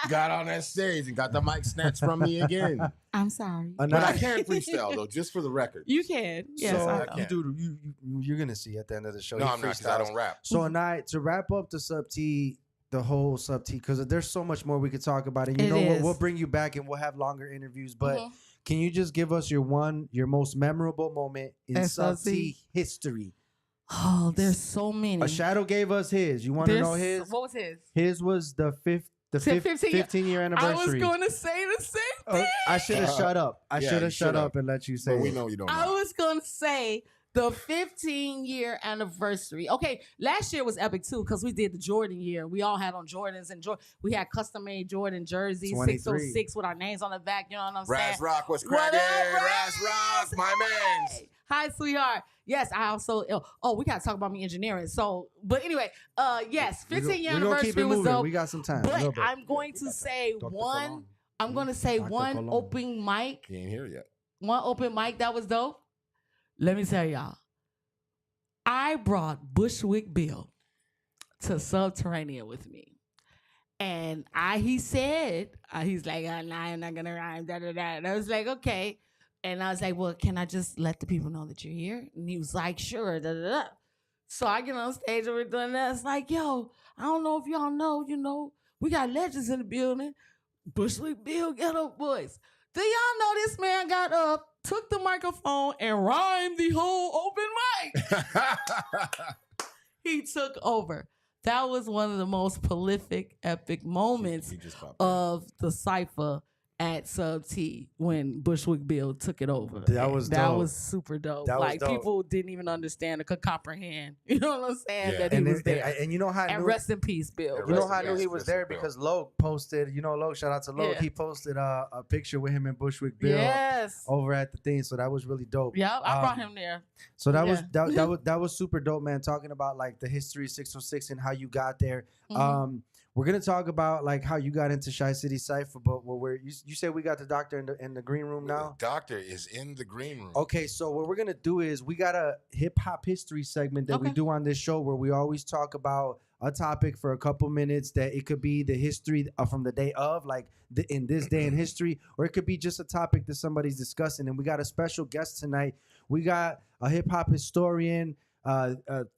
Got on that stage and got the mic snatched from me again. I'm sorry. A But I night- can freestyle though, just for the record. You can. Yes, so I I know. can. you do. You're gonna see at the end of the show. No, he I'm not because I freestyles. don't rap. So night to wrap up the Sub T, the whole Sub T, because there's so much more we could talk about. And you It know what? is. We'll bring you back and we'll have longer interviews. But Mhm. can you just give us your most memorable moment in Sub SLC? T history? Oh, there's so many. A Shadow gave us his. You want to know his? What was his? His was the 15 year I was anniversary. going to say the same thing. I should have shut up. I Yeah, should you have shut should've. up and let you say But we it. know you don't I know. was going to say The 15-year anniversary. Okay, last year was epic too because we did the Jordan year. We all had on Jordans and we had custom made Jordan jerseys, 23. 606 with our names on the back. You know what I'm saying? Raz Rock was What cracking. up, Raz Rock, my man. Hey! Hi, sweetheart. Yes, I also. Oh, we gotta talk about me engineering. So, but anyway, yes, 15-year We're gonna keep anniversary it was moving. dope. We got some time. a But little bit. I'm going to say Dr. one. Colon. I'm going to say Dr. one Colon. open mic. He ain't here yet. One open mic that was dope. Let me tell y'all. I brought Bushwick Bill to Subterranean with me. And he said, he's like, nah, I'm not going to rhyme, da, da, da. And I was like, okay. And I was like, well, can I just let the people know that you're here? And he was like, sure, da, da, da. So I get on stage and we're doing that. It's like, yo, I don't know if y'all know, we got legends in the building. Bushwick Bill, get up, boys. Do y'all know this man got up, took the microphone, and rhymed the whole open mic? He took over. That was one of the most prolific, epic moments He just popped of the Cypher at Sub T when Bushwick Bill took it over. That was That dope. was super dope. That was Like dope. people didn't even understand or could comprehend. You know what I'm saying? Yeah. That he And, was there. and you know how I And knew, rest in peace, Bill. Yeah, you know rest how I in knew he peace, was rest there in peace. because Loke posted. Loke, shout out to Loke. Yeah. He posted a picture with him and Bushwick Bill Yes. over at the thing. So that was really dope. Yep, I brought him there. So that was Yeah. that was super dope, man. Talking about like the history of 606 and how you got there. Mhm. We're gonna talk about like how you got into ChiCity Cypher, but what you said we got the doctor in the green room now. The doctor is in the green room. Okay, so what we're gonna do is we got a hip hop history segment that we Okay. do on this show where we always talk about a topic for a couple minutes. That it could be the history from the day of, like in this day in history, or it could be just a topic that somebody's discussing. And we got a special guest tonight. We got a hip hop historian,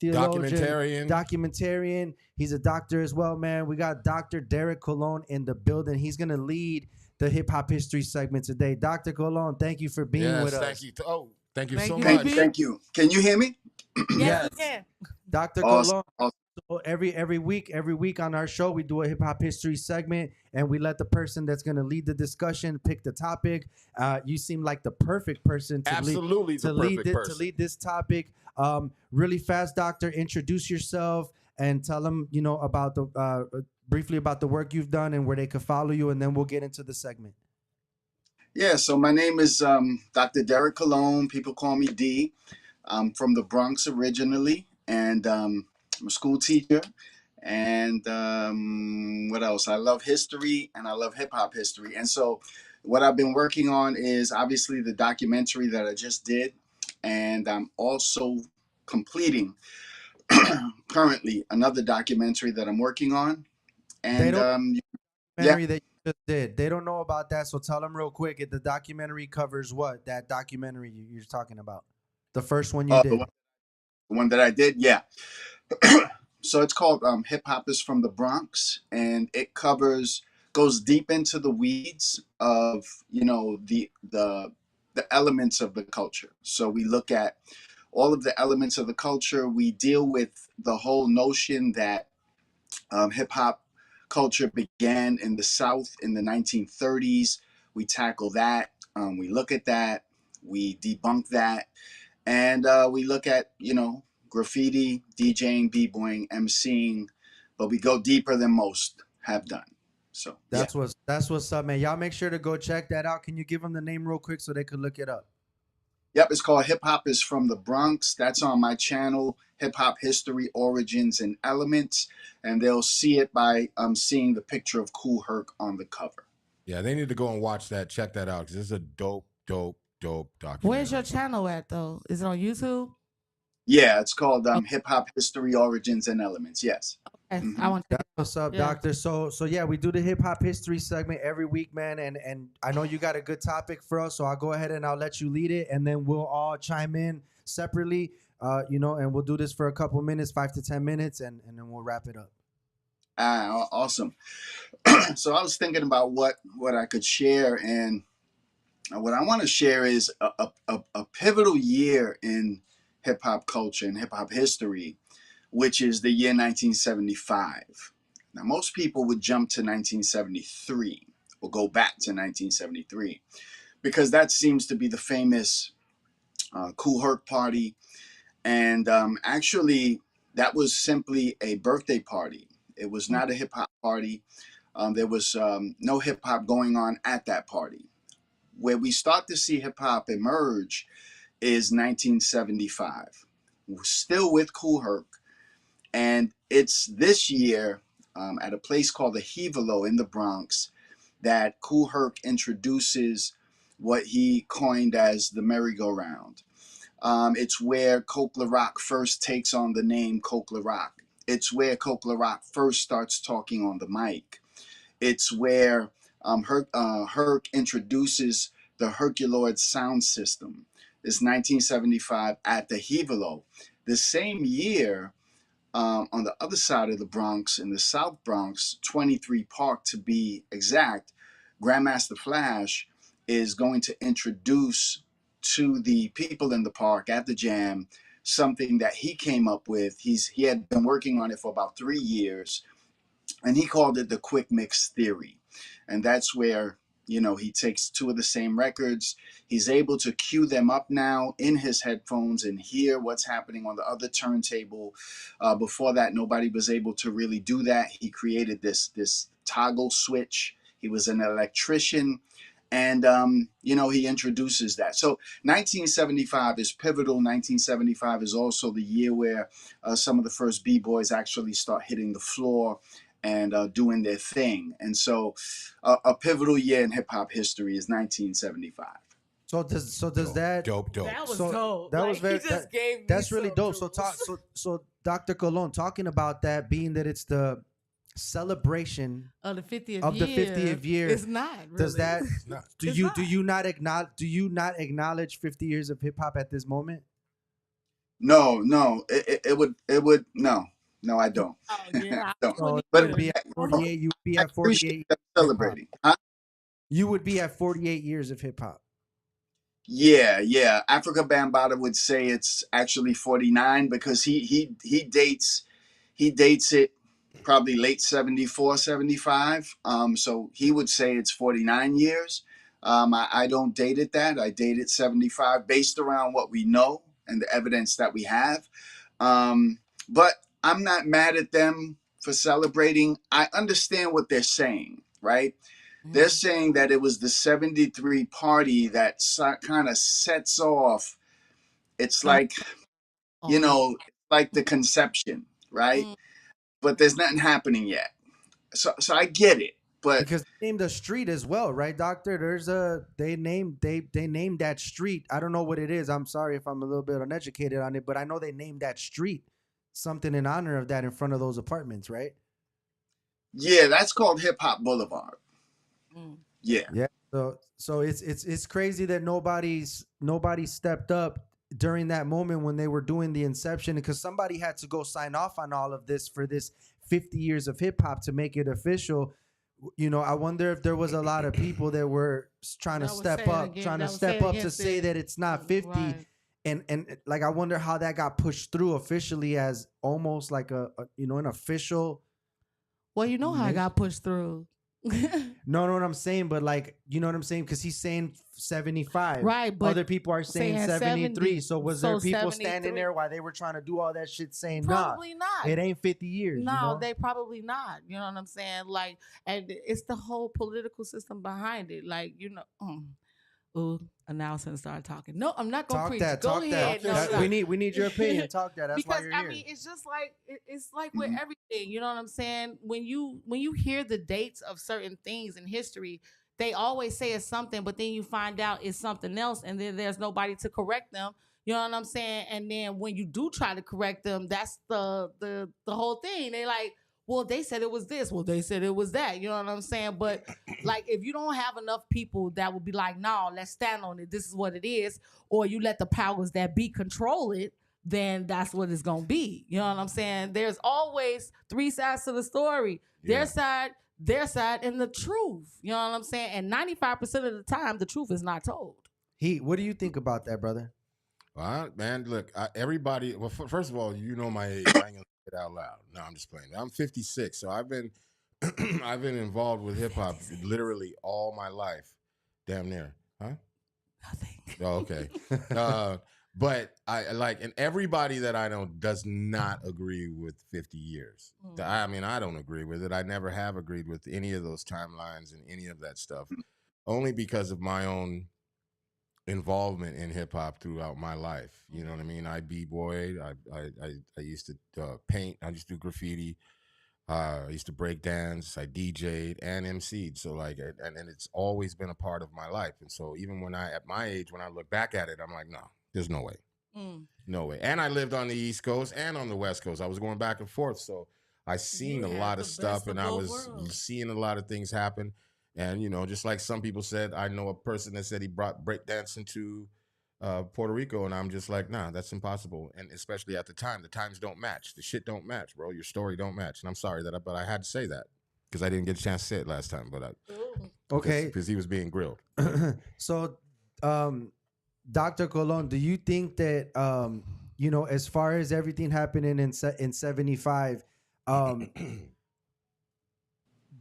theologian, documentarian. He's a doctor as well, man. We got Dr. Derek Colon in the building. He's gonna lead the hip hop history segment today. Dr. Colon, thank you for being with us. Thank you. Thank you Thank so you, much. baby. Thank you. Can you hear me? Yes, we can. Dr. Awesome. Colon. So every week on our show, we do a hip hop history segment, and we let the person that's going to lead the discussion pick the topic. You seem like the perfect person to Absolutely the perfect person. to lead this topic. Really fast, Doctor. Introduce yourself and tell them about the briefly about the work you've done and where they can follow you, and then we'll get into the segment. Yeah, so my name is Dr. Derek Colon. People call me D. I'm from the Bronx originally, and I'm a school teacher. And what else? I love history, and I love hip-hop history. And so what I've been working on is obviously the documentary that I just did, and I'm also completing currently another documentary that I'm working on. And Documentary that you just did. They don't know about that, so tell them real quick. The documentary covers what? That documentary you're talking about, the first one you did. The one that I did, yeah. So it's called Hip Hop is from the Bronx, and it goes deep into the weeds of the elements of the culture. So we look at all of the elements of the culture. We deal with the whole notion that hip hop culture began in the South in the 1930s. We tackle that. We look at that. We debunk that. And we look at, graffiti, DJing, b-boying, MCing, but we go deeper than most have done. So that's what's up, man. Y'all make sure to go check that out. Can you give them the name real quick so they could look it up? Yep, it's called Hip Hop is from the Bronx. That's on my channel, Hip Hop History, Origins, and Elements. And they'll see it by seeing the picture of Kool Herc on the cover. Yeah, they need to go and watch that. Check that out because it's a dope documentary. Where's your channel at, though? Is it on YouTube? Yeah, it's called Hip Hop History, Origins, and Elements. Yes. Okay. Mhm. I want to. That's what's up, Doctor. So yeah, we do the hip hop history segment every week, man. And I know you got a good topic for us, so I'll go ahead and I'll let you lead it, and then we'll all chime in separately, and we'll do this for a couple minutes, 5 to 10 minutes, and then we'll wrap it up. Awesome. So I was thinking about what I could share, and what I want to share is a pivotal year in hip hop culture and hip hop history, which is the year 1975. Now, most people would jump to 1973 or go back to 1973 because that seems to be the famous Kool Herc party. And actually, that was simply a birthday party. It was not a hip hop party. There was no hip hop going on at that party. Where we start to see hip hop emerge is 1975, still with Kool Herc. And it's this year at a place called the Hevelo in the Bronx that Kool Herc introduces what he coined as the merry-go-round. It's where Coke La Rock first takes on the name Coke La Rock. It's where Coke La Rock first starts talking on the mic. It's where Herc introduces the Herculoid sound system. It's 1975 at the Hevelo. The same year, on the other side of the Bronx, in the South Bronx, 23 Park to be exact, Grandmaster Flash is going to introduce to the people in the park at the jam something that he came up with. He had been working on it for about 3 years, and he called it the quick mix theory. And that's where, he takes two of the same records. He's able to cue them up now in his headphones and hear what's happening on the other turntable. Before that, nobody was able to really do that. He created this toggle switch. He was an electrician. And, he introduces that. So 1975 is pivotal. 1975 is also the year where some of the first B-boys actually start hitting the floor and doing their thing. And so a pivotal year in hip hop history is 1975. So does that dope? That was So dope. that Like, was very he just gave me that's really some dope. So jewels. so Dr. Colon, talking about that, being that it's the celebration Of the 50th of the year. 50th year, It's not really. does that Not. do It's you not. do you not acknowledge 50 years of hip hop at this moment? No, no, I don't. Oh yeah, I don't. I So wouldn't you But would either. be at 48. You would be I at appreciate 48 them hip hop. celebrating. Huh? You would be at 48 years of hip hop. Yeah. Africa Bambaataa would say it's actually 49 because he dates it probably late 74, 75. So he would say it's 49 years. I don't date it that. I date it 75 based around what we know and the evidence that we have. But I'm not mad at them for celebrating. I understand what they're saying, right? They're saying that it was the 73 party that kind of sets off. It's Oh, like, oh yeah. like the conception, right? Mm. But there's nothing happening yet. So I get it. But Because they named a street as well, right, Doctor? There's a they named that street. I don't know what it is. I'm sorry if I'm a little bit uneducated on it, but I know they named that street something in honor of that in front of those apartments, right? yeah, that's called Hip Hop Boulevard. Mm. Yeah. Yeah. So it's crazy that nobody stepped up during that moment when they were doing the inception, because somebody had to go sign off on all of this for this 50 years of hip hop to make it official. I wonder if there was a lot of people that were trying to That would step say it up, again- trying to that would step say up to against say it. that it's not 50. Right. And like I wonder how that got pushed through officially as almost like an official. Well, you know how I Nation- got pushed through. No, what I'm saying, but like, you know what I'm saying? Because he's saying 75. Right, but other people are saying saying 73. 70. So was So there people standing 73. there while they were trying to do all that shit saying, nah, Probably not. it ain't 50 years? No, they probably not. You know what I'm saying? Like, and it's the whole political system behind it. Like, ooh, announcement started talking. No, I'm not gonna Talk preach. that, Go talk ahead. that. No, We need your opinion. Talk that. That's why because you're I here. mean, it's just like it's like with Mhm. everything. You know what I'm saying? When you hear the dates of certain things in history, they always say it's something, but then you find out it's something else, and then there's nobody to correct them. You know what I'm saying? And then when you do try to correct them, that's the whole thing. They like, well, they said it was this. Well, they said it was that. You know what I'm saying? But like, if you don't have enough people that would be like, no, let's stand on it. This is what it is. Or you let the powers that be control it, then that's what it's going to be. You know what I'm saying? There's always three sides to the story. Yeah. Their side, and the truth. You know what I'm saying? And 95% of the time, the truth is not told. What do you think about that, brother? Man, look, everybody. Well, first of all, you know my age. I ain't gonna say it out loud. No, I'm just playing. I'm 56, so I've been I've been involved with hip hop literally all my life, damn near. Huh? Nothing. Oh, okay. But I like, and everybody that I know does not agree with 50 years. I mean, I don't agree with it. I never have agreed with any of those timelines and any of that stuff, only because of my own involvement in hip hop throughout my life. You know what I mean? I b-boyed. I used to paint. I used to do graffiti. I used to break dance. I DJ'd and MC'd. So like, and it's always been a part of my life. And so even when at my age, when I look back at it, I'm like, no, there's no way. No way. And I lived on the East Coast and on the West Coast. I was going back and forth. So I seen a lot of stuff, and I was seeing a lot of things happen. And, you know, just like some people said, I know a person that said he brought breakdancing to Puerto Rico, and I'm just like, nah, that's impossible. And especially at the time, the times don't match. The shit don't match, bro. Your story don't match. And I'm sorry but I had to say that because I didn't get a chance to say it last time. But okay, because he was being grilled. So, Dr. Colon, do you think that you know, as far as everything happening in 75,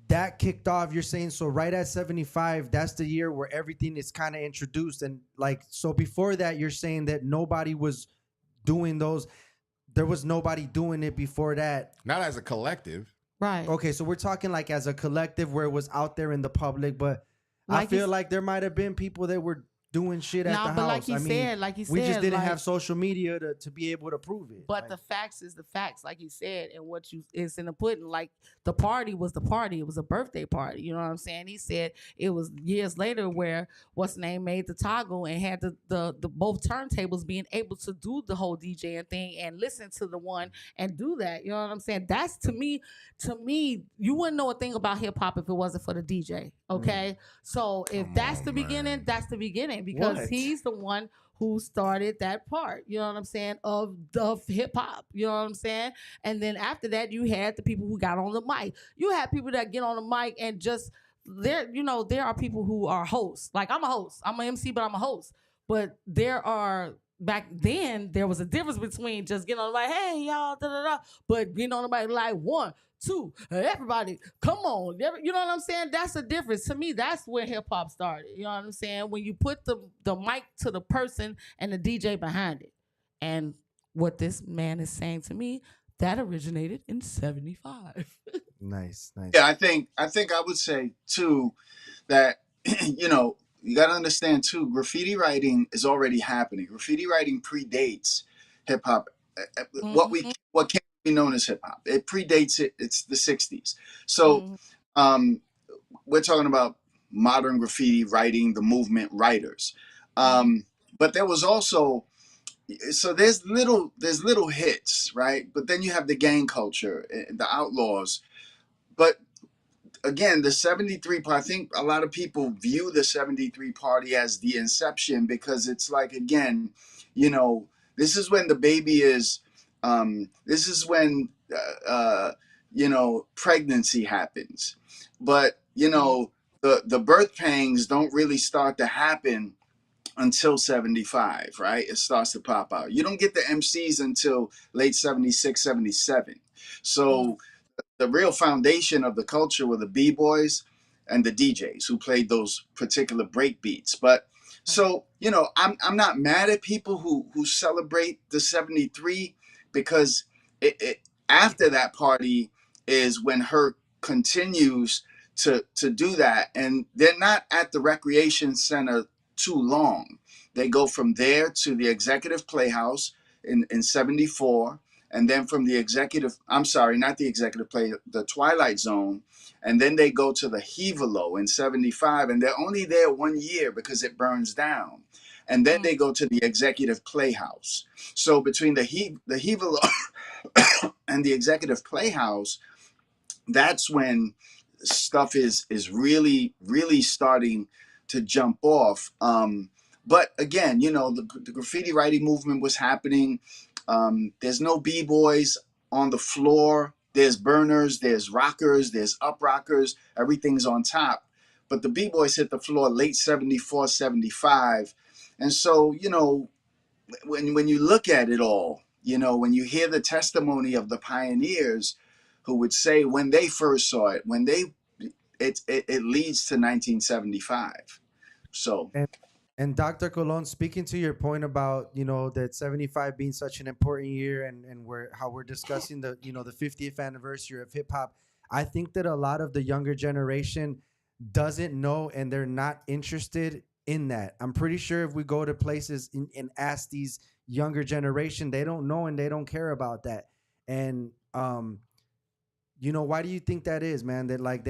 that kicked off, you're saying, so right at 75, that's the year where everything is kind of introduced, and like, so before that, you're saying that nobody was doing those, there was nobody doing it before that, not as a collective, right? Okay, so we're talking like as a collective where it was out there in the public, but like I feel like there might have been people that were doing shit at the house. Like you said, we just didn't have social media to be able to prove it. But the facts is the facts, like you said, and it's in the pudding. Like the party was the party. It was a birthday party. You know what I'm saying? He said it was years later where what's name made the toggle and had the both turntables being able to do the whole DJing thing and listen to the one and do that. You know what I'm saying? That's to me, you wouldn't know a thing about hip hop if it wasn't for the DJ. Okay, so if that's the beginning, that's the beginning. Because he's the one who started that part, you know what I'm saying, of hip hop, you know what I'm saying? And then after that, you had the people who got on the mic. You had people that get on the mic and just, there are people who are hosts. Like, I'm a host. I'm an MC, but I'm a host. But back then, there was a difference between just getting on the mic, hey, y'all, da-da-da, but getting on the mic like 1, 2, everybody, come on. You know what I'm saying? That's the difference. To me, that's where hip hop started. You know what I'm saying? When you put the mic to the person and the DJ behind it. And what this man is saying to me, that originated in 75. Nice. Yeah, I think I would say too that you know, you got to understand too, graffiti writing is already happening. Graffiti writing predates hip hop. What can be known as hip hop. It predates it. It's the 60s. So we're talking about modern graffiti writing, the movement writers. But there was also, so there's little hits, right? But then you have the gang culture, the outlaws. But again, the 73 party, I think a lot of people view the 73 party as the inception because it's like, again, you know, this is when the baby is, this is when, you know, pregnancy happens. But, you know, the birth pangs don't really start to happen until 75, right? It starts to pop out. You don't get the MCs until late 76, 77. So the real foundation of the culture were the b-boys and the DJs who played those particular break beats. But so, you know, I'm not mad at people who celebrate the 73 because it after that party is when Hurt continues to do that, and they're not at the recreation center too long. They go from there to the Executive Playhouse in 74, and then from the not the Executive Play, the Twilight Zone, and then they go to the Hevalo in 75, and they're only there 1 year because it burns down. And then they go to the Executive Playhouse. So between the Hevalo and the Executive Playhouse, that's when stuff is really starting to jump off. But again, you know, the graffiti writing movement was happening. There's no b-boys on the floor. There's burners, there's rockers, there's up rockers. Everything's on top. But the b-boys hit the floor late 74, 75. And so, you know, when you look at it all, you know, when you hear the testimony of the pioneers who would say when they first saw it, it leads to 1975. So And Dr. Colon, speaking to your point about, that 75 being such an important year, and how we're discussing the 50th anniversary of hip hop, I think that a lot of the younger generation doesn't know, and they're not interested in that. I'm pretty sure if we go to places and ask these younger generation, they don't know and they don't care about that. And why do you think that is, man? That like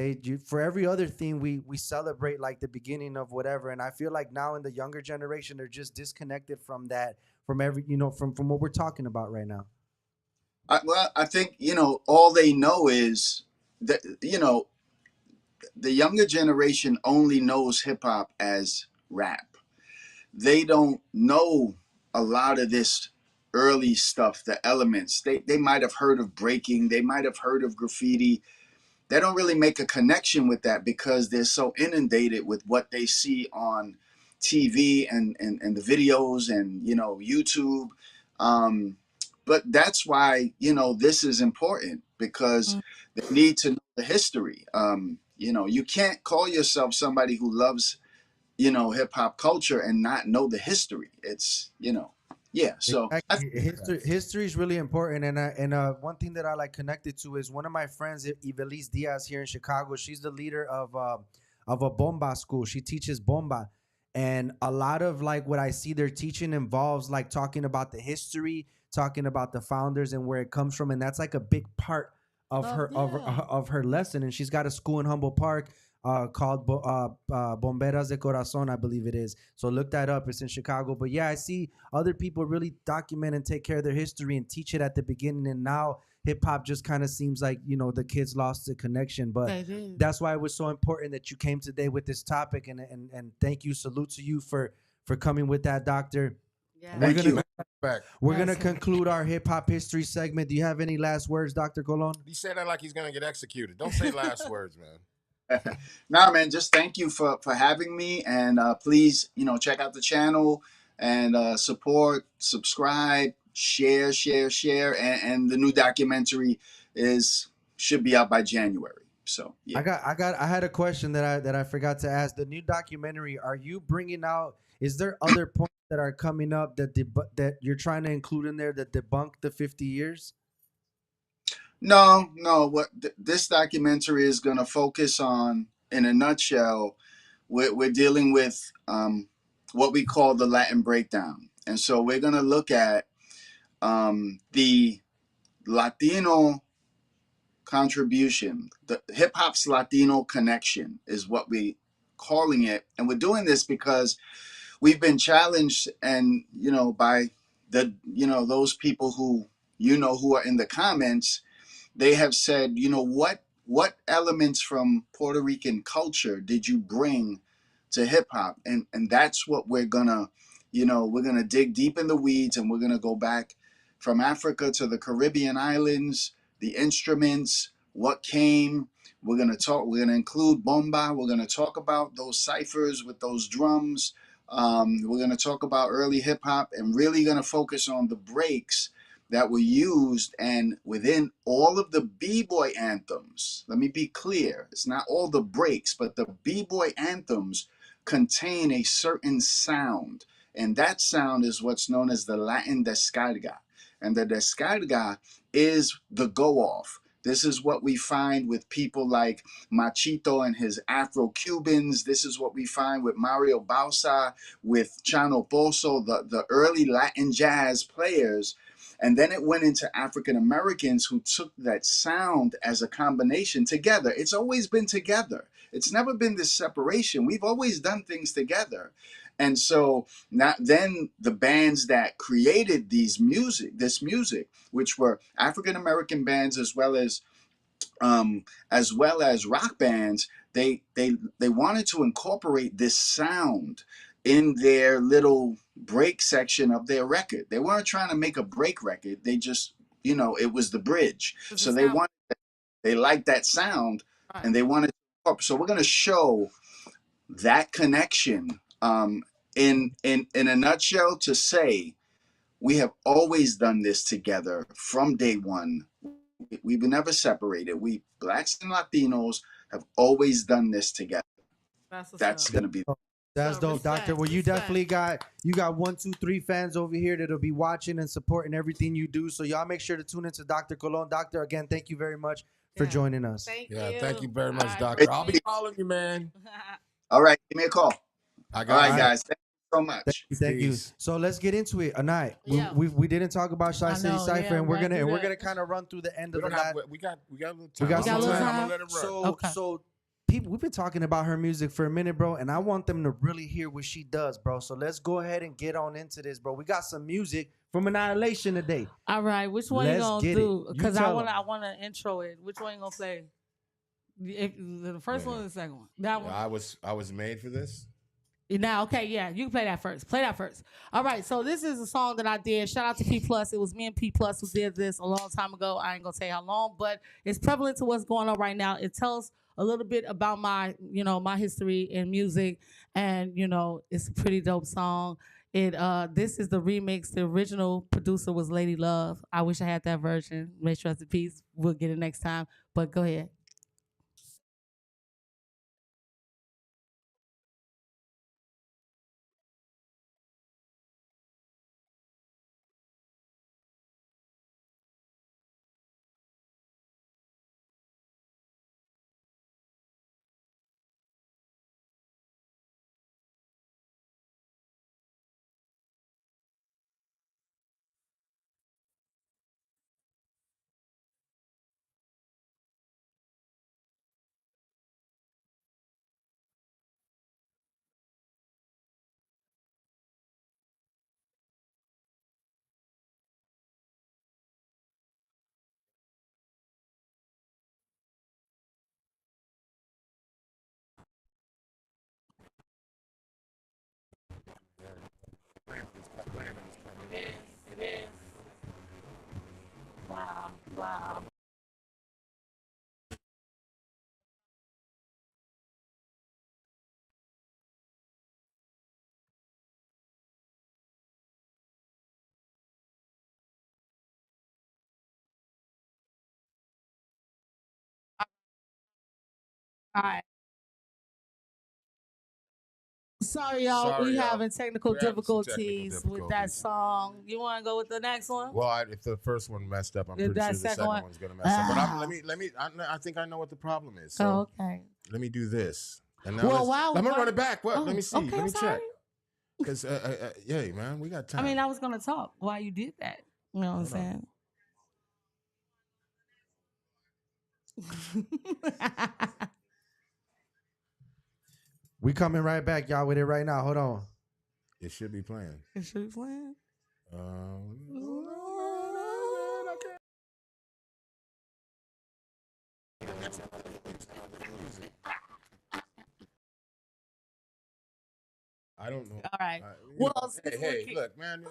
for every other thing we celebrate like the beginning of whatever, and I feel like now in the younger generation they're just disconnected from that, from every from what we're talking about right now. Well, I think all they know is that the younger generation only knows hip hop as rap. They don't know a lot of this early stuff, the elements. They might have heard of breaking, they might have heard of graffiti. They don't really make a connection with that because they're so inundated with what they see on TV and the videos and YouTube. Um, but that's why this is important because they need to know the history. You can't call yourself somebody who loves hip hop culture and not know the history. It's yeah. So I Exactly. History is really important, and one thing that I like connected to is one of my friends, Ivelisse Diaz, here in Chicago. She's the leader of a bomba school. She teaches bomba, and a lot of like what I see their teaching involves like talking about the history, talking about the founders and where it comes from, and that's like a big part of of her lesson. And she's got a school in Humboldt Park called Bomberas de Corazon, I believe it is. So look that up. It's in Chicago. But yeah, I see other people really document and take care of their history and teach it at the beginning. And now hip hop just kind of seems like, the kids lost the connection. But that's why it was so important that you came today with this topic. And thank you. Salute to you for coming with that, Doctor. Yeah. Thank you. We're gonna conclude our hip hop history segment. Do you have any last words, Dr. Colon? He said that like he's gonna get executed. Don't say last words, man. Nah, man, just thank you for having me, and please, check out the channel and support, subscribe, share, and the new documentary is should be out by January. So yeah. I had a question that I forgot to ask. The new documentary, are you bringing out? Is there other points that are coming up that you're trying to include in there that debunk the 50 years? No. What this documentary is going to focus on, in a nutshell, we're dealing with what we call the Latin breakdown, and so we're going to look at the Latino contribution, the hip hop's Latino connection is what we calling it, and we're doing this because we've been challenged, and by the those people who who are in the comments. They have said, what elements from Puerto Rican culture did you bring to hip hop? And that's what we're gonna dig deep in the weeds, and we're gonna go back from Africa to the Caribbean islands, the instruments, what came. We're gonna include bomba. We're gonna talk about those ciphers with those drums. We're gonna talk about early hip hop, and really gonna focus on the breaks that were used, and within all of the b-boy anthems. Let me be clear, it's not all the breaks, but the b-boy anthems contain a certain sound, and that sound is what's known as the Latin descarga. And the descarga is the go-off. This is what we find with people like Machito and his Afro-Cubans. This is what we find with Mario Bausa, with Chano Pozo, the early Latin jazz players. And then it went into African Americans who took that sound as a combination together. It's always been together. It's never been this separation. We've always done things together. And so now, then the bands that created this music, which were African American bands as well as rock bands, they wanted to incorporate this sound in their little break section of their record. They weren't trying to make a break record. They just, it was the bridge. So they liked that sound, and they wanted. So we're going to show that connection in a nutshell, to say we have always done this together from day one. We've never separated. We blacks and Latinos have always done this together. That's going to be That's So dope, respect, Doctor. Well, you respect. definitely got 1, 2, 3 fans over here that'll be watching and supporting everything you do. So y'all make sure to tune into Dr. Colon. Doctor, again, thank you very much for Yeah. joining us. Thank Thank you very much, I Doctor. I'll be appreciate calling you, man. All right, give me a call. I All got right, you. guys. Thank you so Thank much. you, thank you. Peace. So let's get into it. Anai, Yeah. we didn't talk about I ChiCity know, Cypher, yeah, and we're we gotta gonna do that. kind of run through the end We of the don't have. last. We got a little We time. got I'm some gonna time. let it run. Okay. So people, we've been talking about her music for a minute, bro, and I want them to really hear what she does, bro. So let's go ahead and get on into this, bro. We got some music from AnyiAhlation today. All right, which one you Let's gonna get do? it. You Because tell 'em. I wanna intro it. Which one you gonna play? The first one or the second one? That one. I was made for this. Now, okay, yeah, you can play that first. Play that first. All right, so this is a song that I did. Shout out to P Plus. It was me and P Plus who did this a long time ago. I ain't gonna say how long, but it's prevalent to what's going on right now. It tells a little bit about my, my history in music, and it's a pretty dope song. This is the remix. The original producer was Lady Love. I wish I had that version. May she rest in peace. We'll get it next time. But go ahead. Wow, wow. All right. Sorry, y'all. Sorry, We y'all. having technical We're having some technical difficulties with that difficulties. song. You want to go with the next one? Well, if the first one messed up, I'm Did pretty that sure the second second one- one's gonna mess up. But Ah. let me. I think I know what the problem is. So Oh, okay. let me do this. And now Well, wow. I'm gonna run it back. What? Oh, Let me see. okay, let me I'm check. sorry. Because yeah, man, we got time. I mean, I was gonna talk while you did that. You know what I'm saying? We coming right back, y'all, with it right now. Hold on. It should be playing. It should be playing. I don't know. All right. You Well, know, since hey, we keep- look, man.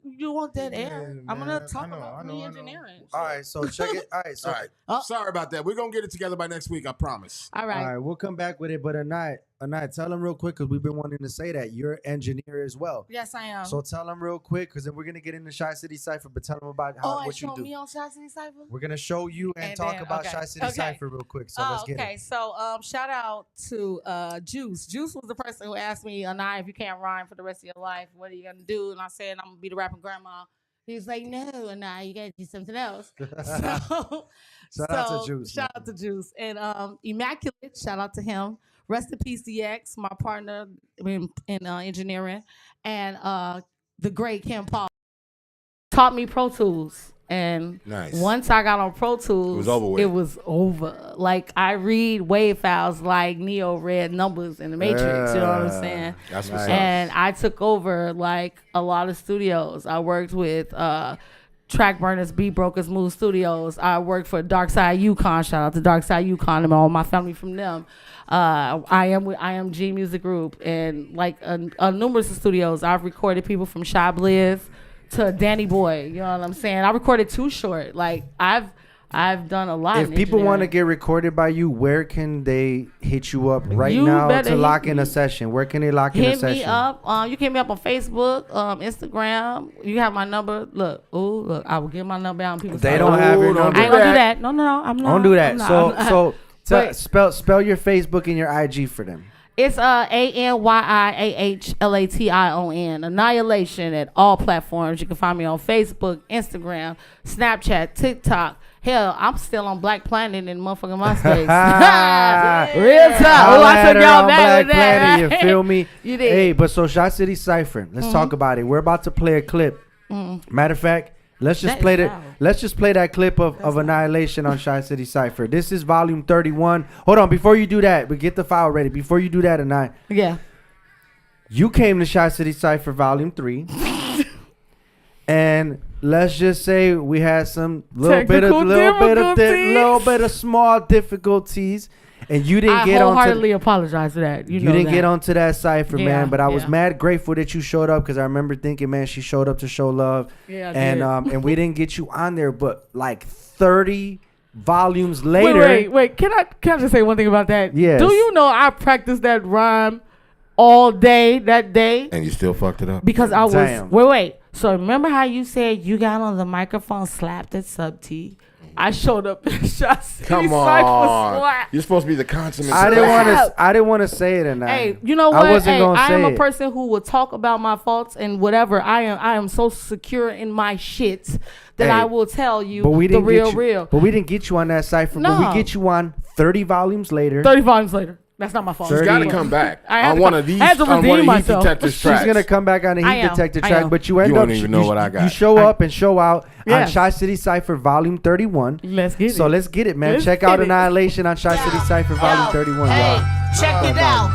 You want that Yeah, air? man, I'm gonna talk I know, about I know. re-engineering. All right, so check it. All right, so All right. Oh. Sorry about that. We're gonna get it together by next week. I promise. All all right. right, we'll come back with it. But Anai, tell them real quick because we've been wanting to say that you're an engineer as well. Yes, I am. So tell them real quick because then we're gonna get into ChiCity Cypher. But tell them about and what you show do. me on ChiCity Cypher. We're gonna show you and, And talk then- about okay, ChiCity okay. Cypher real quick. So let's get Okay, it. so shout out to Juice. Juice was the person who asked me, Anai, if you can't rhyme for the rest of your life, what are you gonna do? And I said, I'm gonna be the rapping grandma. He was like, no, Anai, you gotta do something else. So, Shout out to Juice, Shout man. out to Juice. And Immaculate, shout out to him. Rest in peace, DX, my partner in engineering. And the great Kim Paul taught me Pro Tools. And Nice. once I got on Pro Tools, It was over with. It was over. Like I read wave files like Neo read numbers in the Matrix. You know what I'm saying? That's what's Nice. up. And I took over like a lot of studios. I worked with Track Burners, Beat Brokers, Move Studios. I worked for Darkside Yukon. Shout out to Darkside Yukon and all my family from them. I am with IMG Music Group and like numerous studios. I've recorded people from Shy Blizz to Danny Boy. You know what I'm saying? I recorded Too Short. Like I've done a lot. If in people want to engineering. get recorded by you, where can they hit you up right You now better to hit lock in me. a session? Where can they lock in a Hit session? me up. You can hit me up on Facebook, Instagram. You have my number. Look, I will give my number out. And people They say, don't have your Oh, don't number. I ain't gonna do that. No, I'm not. Don't do that. I'm not, So I'm not. spell But- your Facebook and your IG for them. It's AnyiAhlation. AnyiAhlation at all platforms. You can find me on Facebook, Instagram, Snapchat, TikTok. Hell, I'm still on Black Planet and motherfucking MySpace. Real talk. Oh, I took y'all back with that. You feel me? You did. Hey, but so ChiCity Cypher. Let's talk about it. We're about to play a clip. Matter of fact, let's just play that clip of AnyiAhlation on ChiCity Cypher. This is volume 31. Hold on, before you do that, but get the file ready. Before you do that, Yeah. You came to ChiCity Cypher volume 3. And let's just say we had some little bit of small difficulties, and you didn't get on. I wholeheartedly apologize for that. You didn't get onto that cipher, man. But I was mad grateful that you showed up because I remember thinking, man, she showed up to show love, and we didn't get you on there. But like 30 volumes later. Wait. Can I just say one thing about that? Yes. Do you know I practiced that rhyme all day that day? And you still fucked it up? Because I was wait. So remember how you said you got on the microphone, slapped at sub T? I showed up in ChiCity. Come on, you're supposed to be the consummate. I didn't want to say it tonight. Hey, you know what? I wasn't gonna say I am it. a person who will talk about my faults and whatever. I am so secure in my shit that I will tell you the real. But we didn't get you on that cipher. No. But we get you on 30 volumes later. 30 volumes later. That's not my fault. She's got to come back on one of these heat detectors tracks. She's gonna come back on a heat detector track, but you end you up. Don't even know what I got. You show up and show out on ChiCity Cypher Volume 31. Let's get it. So let's get it, man. Check out AnyiAhlation on ChiCity Cypher Volume 31. Hey, check it out.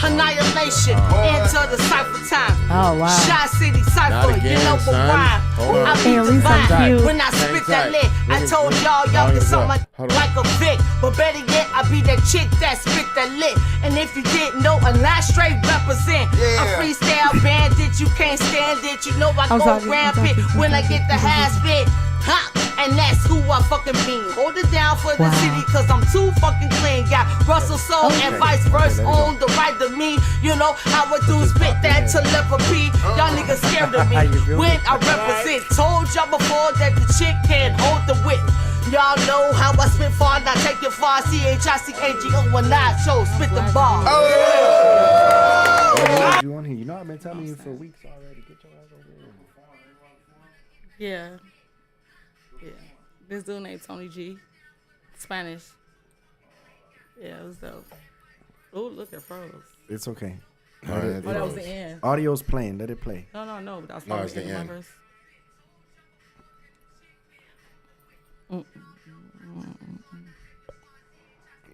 AnyiAhlation, enter the Cypher time. Oh wow. ChiCity Cypher, you know the rhyme. I be divine. When I spit that lit, I told y'all get something like a Vic. But better yet, I be that chick that spit that lit. And if you didn't know, a lie straight represent. A freestyle bandit, you can't stand it. You know I go rampant when I get the high spit. Ha! And that's who I fucking mean. Hold it down for the city, cause I'm too fucking clean. Got Russell Soul and vice versa on the right to me. You know how I do spit that telepathy. Y'all niggas scared of me when I represent. Told y'all before that the chick can't hold the whip. Y'all know how I spit far, now take it far. ChiCango when I show spit the bar. You know I've been telling you for weeks already. Get your ass over here. Yeah. This dude named Tony G. Spanish. Yeah, it was dope. Oh, look at froze. It's okay. That was the end. Audio's playing. Let it play. No. But that was probably the end.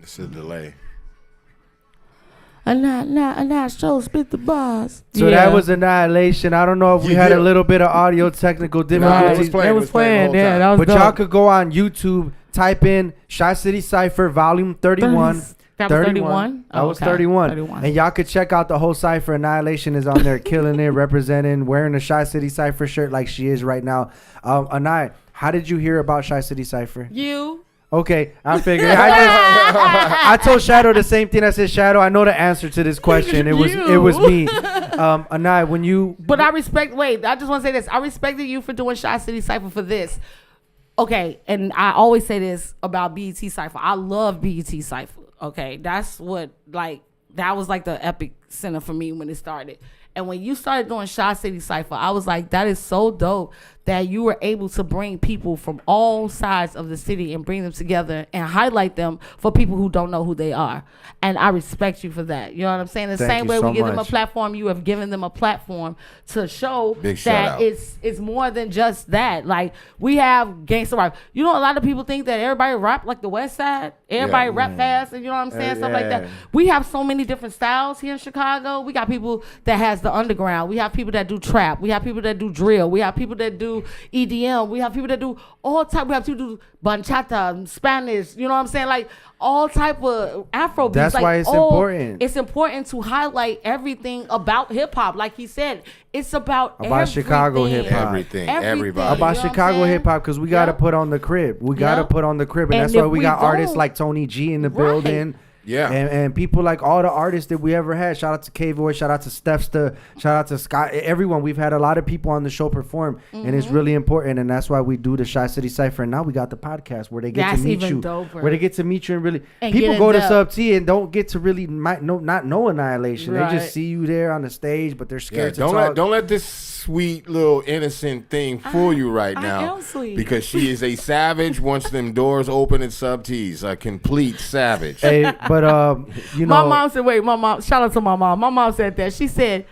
It's a delay. And now, show spit the bars. So that was AnyiAhlation. I don't know if we had a little bit of audio technical difficulties. It was playing. Yeah, that was but dope. y'all could go on YouTube, type in ChiCity Cypher Volume 31. That was 31? That was 31. And y'all could check out the whole Cypher. AnyiAhlation is on there killing it, representing, wearing a ChiCity Cypher shirt like she is right now. Anai, how did you hear about ChiCity Cypher? You. Okay, I figured. I told Shadow the same thing. I said, Shadow, I know the answer to this question. It was me. Anai, when you. But I respect. Wait, I just want to say this. I respected you for doing ChiCity Cypher for this. Okay, and I always say this about BET Cypher. I love BET Cypher. Okay, that's what that was like the epic center for me when it started. And when you started doing ChiCity Cypher, I was like, that is so dope that you were able to bring people from all sides of the city and bring them together and highlight them for people who don't know who they are. And I respect you for that. You know what I'm saying? The same way we give them a platform, you have given them a platform to show that it's more than just that. Like, we have gangster rap. You know, a lot of people think that everybody rap like the West Side. Everybody rap fast, and you know what I'm saying? Stuff like that. We have so many different styles here in Chicago. We got people that has the underground. We have people that do trap. We have people that do drill. We have people that do EDM. We have people that do all type. We have people that do bachata, Spanish. You know what I'm saying? Like all type of Afro beats. That's like, why it's important. It's important to highlight everything about hip hop. Like he said, it's about Chicago hip hop. Everything. Everybody. About Chicago hip hop, because we got to put on the crib. We got to put on the crib. And that's why we got artists like Tony G in the building. Yeah. And people like all the artists that we ever had. Shout out to K-Voy, shout out to Stephsta, shout out to Scott. Everyone. We've had a lot of people on the show perform, and it's really important. And that's why we do the ChiCity Cypher. And now we got the podcast where they get to meet you. Doper. Where they get to meet you and really. And people go to Sub T and don't get to really not know AnyiAhlation. Right. They just see you there on the stage, but they're scared to talk. Don't let this sweet little innocent thing fool you right now. I am sweet. Because she is a savage once them doors open at Sub T's. A complete savage. Hey, but you know, my mom said, wait, shout out to my mom. My mom said that. She said,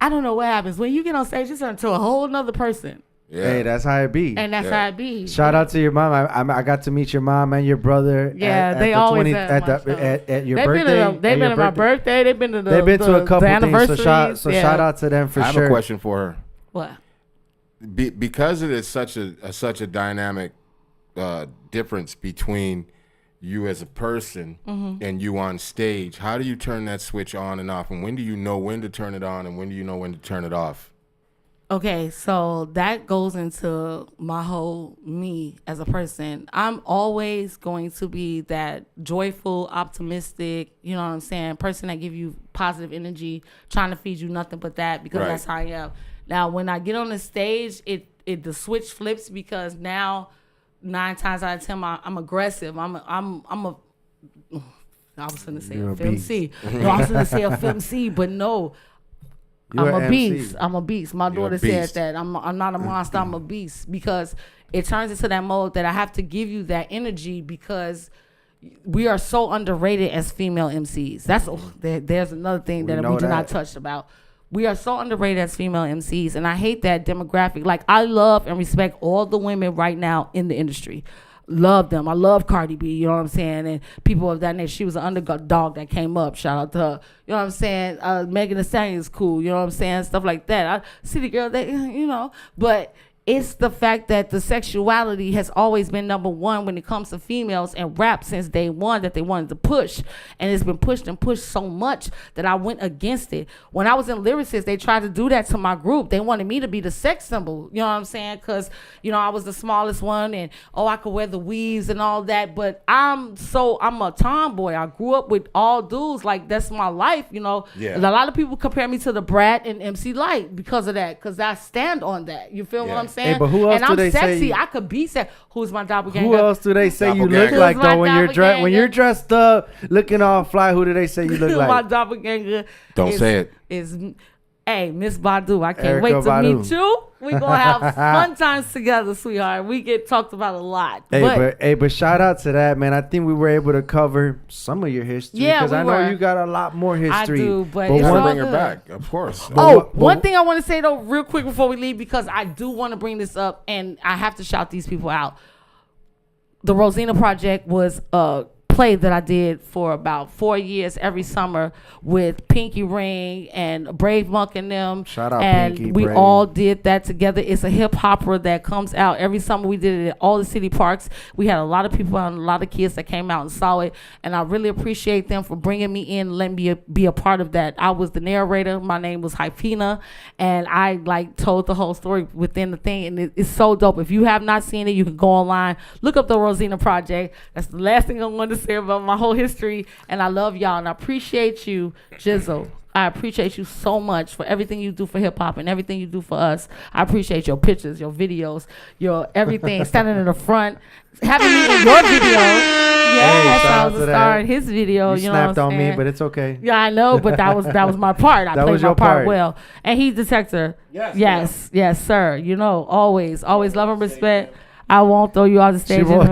I don't know what happens. When you get on stage, you turn into a whole nother person. Yeah. hey, that's how it be. And that's how it be. Shout out to your mom. I got to meet your mom and your brother. Yeah, at they the always 20, at your They've birthday. been at my birthday. They've been to a couple anniversaries. things. So shout out to them for I have sure. a question for her. What? Because it is such a dynamic difference between you as a person and you on stage. How do you turn that switch on and off? And when do you know when to turn it on and when do you know when to turn it off? Okay, so that goes into my whole me as a person. I'm always going to be that joyful, optimistic, you know what I'm saying, person that give you positive energy, trying to feed you nothing but that, because Right. that's how I am. Now, when I get on the stage, the switch flips, because now 9 times out of 10 I'm aggressive. I was gonna say You're a a FMC. No, I was gonna say a FMC, but no. You're I'm a an MC. beast. I'm a beast. My You're daughter a said beast. that. I'm not a monster. I'm a beast, because it turns into that mode that I have to give you that energy, because we are so underrated as female MCs. There's another thing that we do not touch about. We are so underrated as female MCs, and I hate that demographic. Like, I love and respect all the women right now in the industry. Love them. I love Cardi B, you know what I'm saying? And people of that nature. She was an underdog that came up. Shout out to her. You know what I'm saying? Megan Thee Stallion is cool. You know what I'm saying? Stuff like that. City Girl, but it's the fact that the sexuality has always been number one when it comes to females and rap since day one, that they wanted to push. And it's been pushed and pushed so much that I went against it. When I was in Lyricist, they tried to do that to my group. They wanted me to be the sex symbol. You know what I'm saying? Because, I was the smallest one, and, I could wear the weaves and all that. But I'm a tomboy. I grew up with all dudes. Like, that's my life, Yeah. A lot of people compare me to the Brat and MC Light because of that, because I stand on that. You feel what I'm saying? Hey, but who else and do I'm they sexy. say? I could be sexy. Who's my doppelganger? Who else do they say you look Doppelganger. like Who's my though when you're doppelganger? dressed up, looking all fly? Who do they say you look My like? doppelganger. Don't say it. Is Miss Badu. I can't Erykah wait to Badu. meet you. We gonna have fun times together, sweetheart. We get talked about a lot. But shout out to that, man. I think we were able to cover some of your history. Yeah, because we I know were. you got a lot more history. I do, but You it's gotta all bring her good. back, of course. One thing I want to say though, real quick before we leave, because I do want to bring this up, and I have to shout these people out. The Rosina Project was a play that I did for about 4 years every summer with Pinky Ring and Brave Monk and them. Shout out and Pinky, we Brave. all did that together. It's a hip hopper that comes out every summer. We did it at all the city parks. We had a lot of people and a lot of kids that came out and saw it, and I really appreciate them for bringing me in and letting me be a part of that. I was the narrator. My name was Hypena, and I told the whole story within the thing, and it's so dope. If you have not seen it, you can go online, look up the Rosina Project. That's the last thing I wanted to say about my whole history, and I love y'all, and I appreciate you, Jizzle. I appreciate you so much for everything you do for hip hop and everything you do for us. I appreciate your pictures, your videos, your everything, standing in the front, having me in your video. Yeah, shout I out was to a that. star in his video. You You know snapped what I'm on me, saying? but it's okay. Yeah, I know, but that was my part. I That played was my your part part. well. And he's detector. Yes, sir. Always love and respect. I won't throw you off the stage anymore.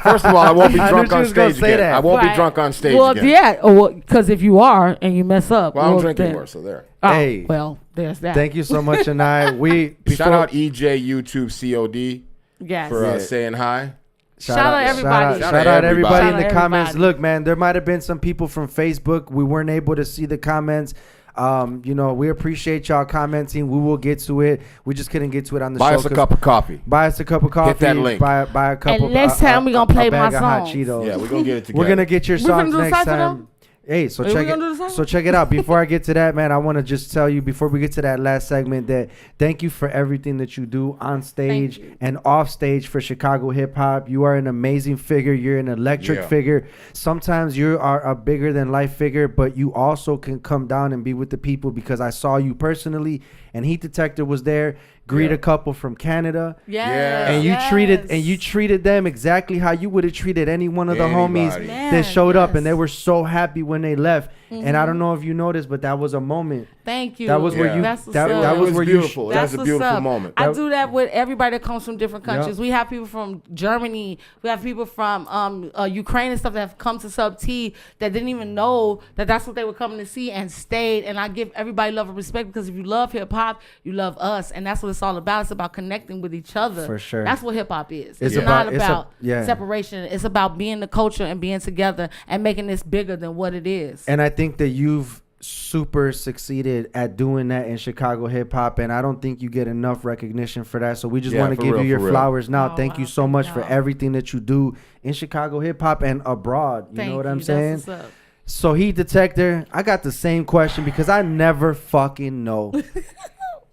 First of all, I won't be I drunk knew she on was gonna stage say again. that. I won't be Right. drunk on stage Well, again. yeah, because if you are and you mess up, Well, I don't well, drink then- anymore, so there. Oh, Hey. well, there's that. Thank you so much, and Shout out EJ YouTube COD Yes. for Yeah. saying hi. Shout out everybody. Shout out everybody in Shout the out comments. everybody. Look, man, there might have been some people from Facebook. We weren't able to see the comments. We appreciate y'all commenting. We will get to it. We just couldn't get to it on the show. Buy us a cup of coffee. Buy us a cup of coffee. Hit that link. Buy a cup And of next time we gonna play a bag my of hot songs. Cheetos. Yeah, we're gonna get it together. We're gonna get your We finna songs do next Cypher, time. Hey, so check it out. Before I get to that, man, I want to just tell you before we get to that last segment that thank you for everything that you do on stage and off stage for Chicago hip hop. You are an amazing figure. You're an electric figure. Sometimes you are a bigger than life figure, but you also can come down and be with the people because I saw you personally and Heat Detector was there. Greet a couple from Canada. And you treated them exactly how you would have treated any one of the homies that showed up, and they were so happy when they left. And I don't know if you noticed, but that was a moment. Thank you. That was where you. That was where beautiful. That's a beautiful moment. I do that with everybody that comes from different countries. We have people from Germany. We have people from Ukraine and stuff that have come to Sub T that didn't even know that that's what they were coming to see and stayed. And I give everybody love and respect because if you love hip hop, you love us, and that's what it's all about. It's about connecting with each other. For sure. That's what hip hop is. It's not about separation. It's about being the culture and being together and making this bigger than what it is. And I think that you've super succeeded at doing that in Chicago hip hop, and I don't think you get enough recognition for that. So we just want to give you your flowers now. Thank you so much for everything that you do in Chicago hip hop and abroad. You know what I'm saying? So Heat Detector, I got the same question because I never fucking know.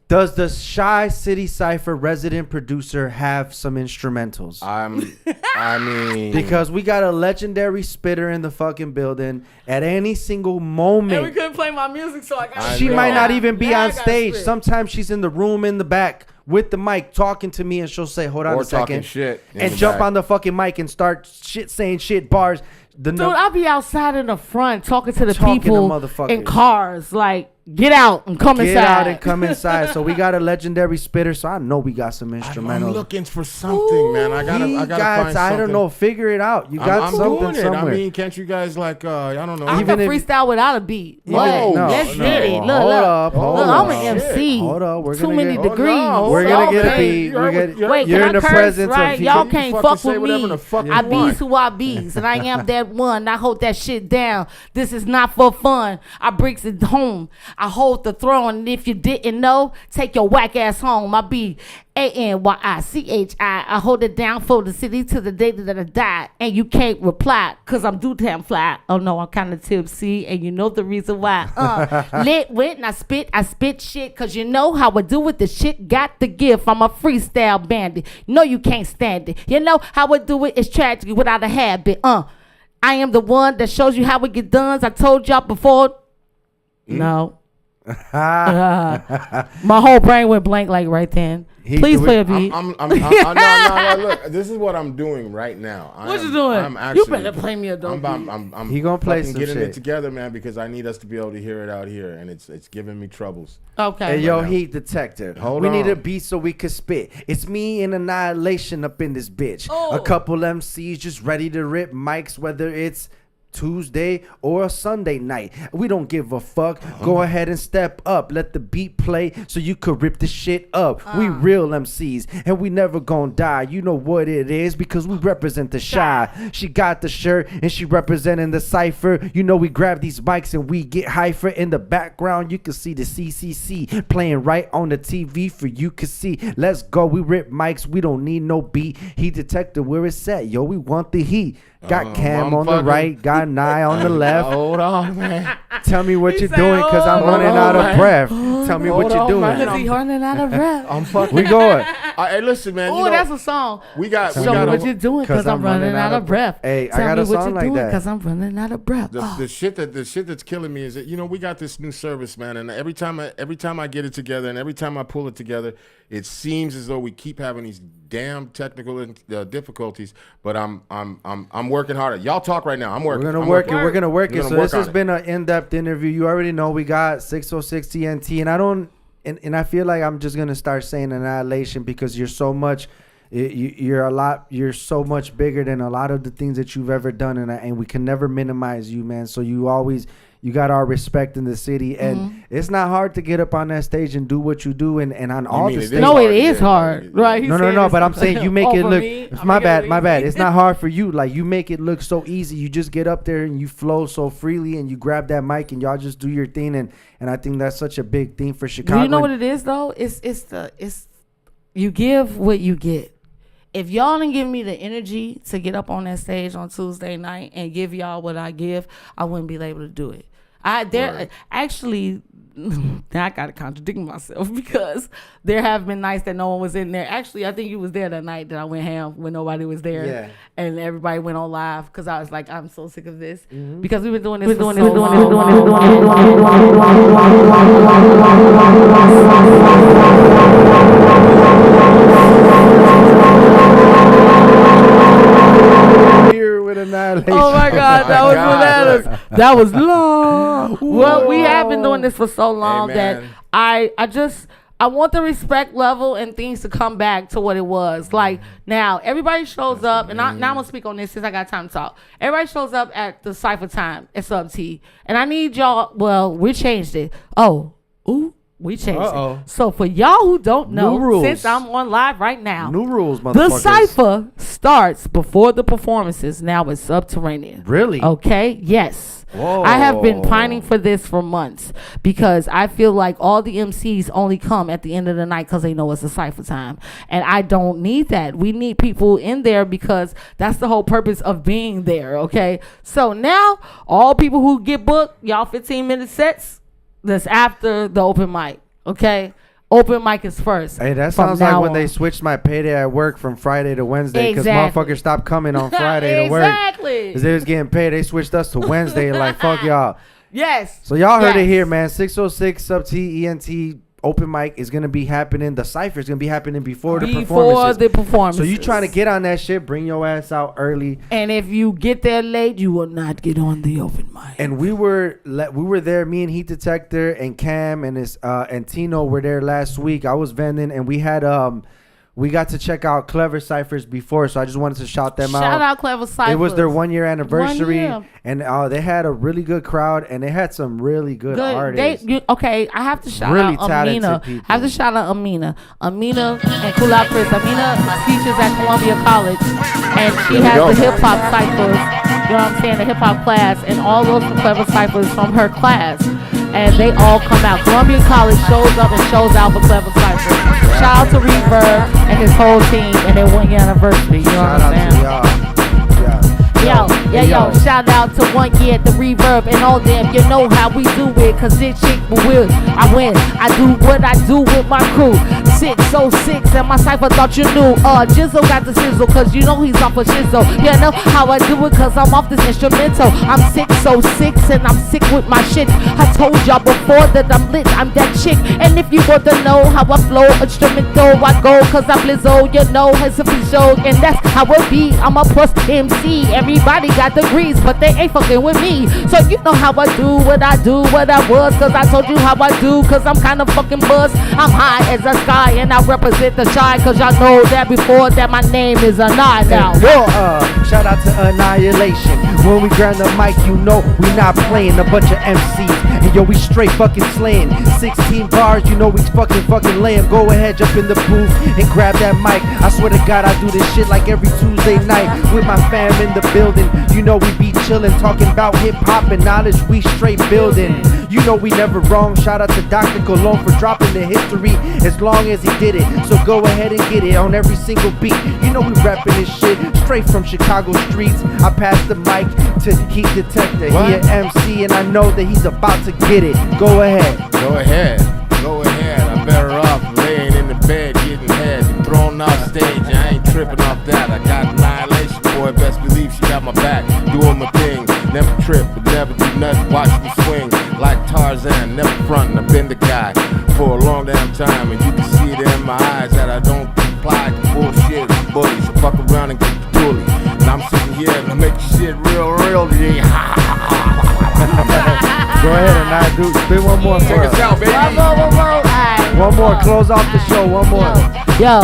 Does the ChiCity Cypher resident producer have some instrumentals? I mean, because we got a legendary spitter in the fucking building at any single moment. And we couldn't play my music, so I got. She might not even be on stage. Sometimes she's in the room in the back with the mic talking to me, and she'll say, "Hold on a second," and jump on the fucking mic and start saying shit bars. Dude, I'll be outside in the front talking to the people in cars, like, get out and come inside. Get out and come inside. So we got a legendary spitter, so I know we got some instrumentals. I'm looking for something, man. I gotta find something. I don't know. Figure it out. You got something somewhere. I mean, can't you guys I don't know. I can freestyle without a beat. Let's get it. Look, I'm an MC. Hold up. We're too many degrees. We're gonna get a beat. Wait, you're in the presence right? of Y'all can't fuck with me. I bees who I bees, and I am that one. I hold that shit down. This is not for fun. I brings it home. I hold the throne, and if you didn't know, take your whack ass home. I be AnyiChi. I hold it down for the city to the day that I die, and you can't reply cause I'm do damn fly. Oh no, I'm kind of tipsy, and you know the reason why. Lit wit and I spit shit cause you know how I do it. The shit got the gift. I'm a freestyle bandit. No, you can't stand it. You know how I do it is tragedy without a habit. I am the one that shows you how it get done. I told y'all before. No. My whole brain went blank like right then. Please play a beat. No, look, this is what I'm doing right now. What you doing? You better play me a dope beat. I'm he gonna play some getting shit. it together, man, because I need us to be able to hear it out here, and it's giving me troubles. Hey, Okay. yo, Heat Detector. Hold on. We need a beat so we could spit. It's me and AnyiAhlation up in this bitch. A couple MCs just ready to rip mics, whether it's Tuesday or a Sunday night. We don't give a fuck. Go ahead and step up. Let the beat play so you could rip the shit up. We real MCs and we never gonna die. You know what it is because we represent the Chi. She got the shirt and she representing the Cypher. You know we grab these mics and we get hyper. In the background you can see the CCC playing right on the TV for you can see. Let's go. We rip mics. We don't need no beat. Heat Detector where it's at. Yo, we want the heat. Got Cam on the right, got Nye on the left. Hold on, man. Tell me what you're doing, cause I'm running out of breath. Tell me what you're doing. Cause he running out of breath. I'm fucking. We going. Hey, listen, man. Oh, that's a song. We got. Show me what you're doing, cause I'm running out of breath. Hey, I got a song like that. Cause I'm running out of breath. The shit that's killing me is that we got this new service, man, and every time I get it together, and every time I pull it together, it seems as though we keep having these damn technical difficulties. But I'm working harder. Y'all talk right now. I'm working. We're gonna work it. So this has been an in-depth interview. You already know we got 606 TNT, and I feel like I'm just gonna start saying AnyiAhlation because you're so much. You're so much bigger than a lot of the things that you've ever done, and we can never minimize you, man. So you got our respect in the city, and it's not hard to get up on that stage and do what you do, and on all the stages. No, it is hard, right? No, but I'm saying you make it look. My bad. It's not hard for you. Like you make it look so easy. You just get up there and you flow so freely, and you grab that mic and y'all just do your thing, and I think that's such a big thing for Chicago. You know what it is though? It's you give what you get. if y'all didn't give me the energy to get up on that stage on Tuesday night and give y'all what I give, I wouldn't be able to do it. Actually, now I gotta contradict myself because there have been nights that no one was in there. Actually, I think you was there that night that I went ham when nobody was there, and everybody went on live because I was like, I'm so sick of this because we've been doing this for so AnyiAhlation. Oh my God, that was bananas. That was long. Well, we have been doing this for so long that I want the respect level and things to come back to what it was. Like now, everybody shows up, and now I'm gonna speak on this since I got time to talk. Everybody shows up at the Cypher time at Sub T, and I need y'all. Well, we changed it. We changed it. So for y'all who don't know, since I'm on live right now, new rules, motherfuckers. The Cypher starts before the performances. Now it's subterranean. Really? Okay. Yes. Whoa. I have been pining for this for months because I feel like all the MCs only come at the end of the night because they know it's a Cypher time. And I don't need that. We need people in there because that's the whole purpose of being there. Okay. So now all people who get booked, y'all 15-minute sets, that's after the open mic. Okay. Open mic is first. Hey, that sounds like when they switched my payday at work from Friday to Wednesday because motherfuckers stopped coming on Friday to work. Exactly. Because they was getting paid. They switched us to Wednesday. Like, fuck y'all. Yes. So y'all heard it here, man. 606 Sub T ENT open mic is going to be happening. The Cypher is going to be happening before the performances. So you trying to get on that shit, bring your ass out early. And if you get there late, you will not get on the open mic. And we were there, me and Heat Detector and Cam and Tino were there last week. I was vending and we had we got to check out Clever Cyphers before, so I just wanted to shout them out. Shout out Clever Cyphers. It was their 1 year anniversary, and they had a really good crowd, and they had some really good artists. I have to shout out Amina. I have to shout out Amina. Amina and Cool Out Chris. Amina teaches at Columbia College, and she has the hip hop cyphers. You know what I'm saying? The hip hop class, and all those Clever Cyphers from her class. And they all come out. Columbia College shows up and shows out for Clever Cypher. Shout out to Reverb and his whole team and their 1 year anniversary. You know what I'm saying? Yo, shout out to 1 year at the Reverb and all them. You know how we do it, cause this chick will. I win. I do what I do with my crew. 606 and my Cypher thought you knew. Jizzle got the sizzle, cause you know he's off of Shizzle. You know how I do it, cause I'm off this instrumental. I'm 606 and I'm sick with my shit. I told y'all before that I'm lit, I'm that chick. And if you want to know how I flow instrumental, I go cause I'm Lizzo, you know, it's a show. And that's how it be. I'm a plus MC. Everybody got degrees, but they ain't fucking with me. So you know how I do what I was, cause I told you how I do, cause I'm kind of fucking buzzed. I'm high as the sky and I represent the shy, cause y'all know that before that my name is Anai now. Shout out to AnyiAhlation. When we grab the mic, you know we not playing a bunch of MCs. And yo, we straight fucking slaying. 16 bars, you know we fucking laying. Go ahead, jump in the booth and grab that mic. I swear to God, I do this shit like every Tuesday night with my fam in the building. You know we be chillin', talking about hip hop and knowledge, we straight building. You know we never wrong. Shout out to Dr. Cologne for dropping the history as long as he did it. So go ahead and get it on every single beat. You know we rapping this shit straight from Chicago streets. I pass the mic to Heat Detector. He an MC and I know that he's about to get it. Go ahead. I'm better off laying in the bed getting head and thrown off stage. I ain't tripping off that. I got AnyiAhlation, boy. Best believe she got my back. Doing my thing. Never trip, but never do nothing. Watch me swing like Tarzan. Never frontin'. I've been the guy for a long damn time, and you can see it in my eyes that I don't comply to bullshit bullies. So fuck around and get the bully. And I'm sitting here and I make shit real today. Go ahead and I do. Spit one more for us. Check us out, baby. One more. Close off the show. One more. Yo,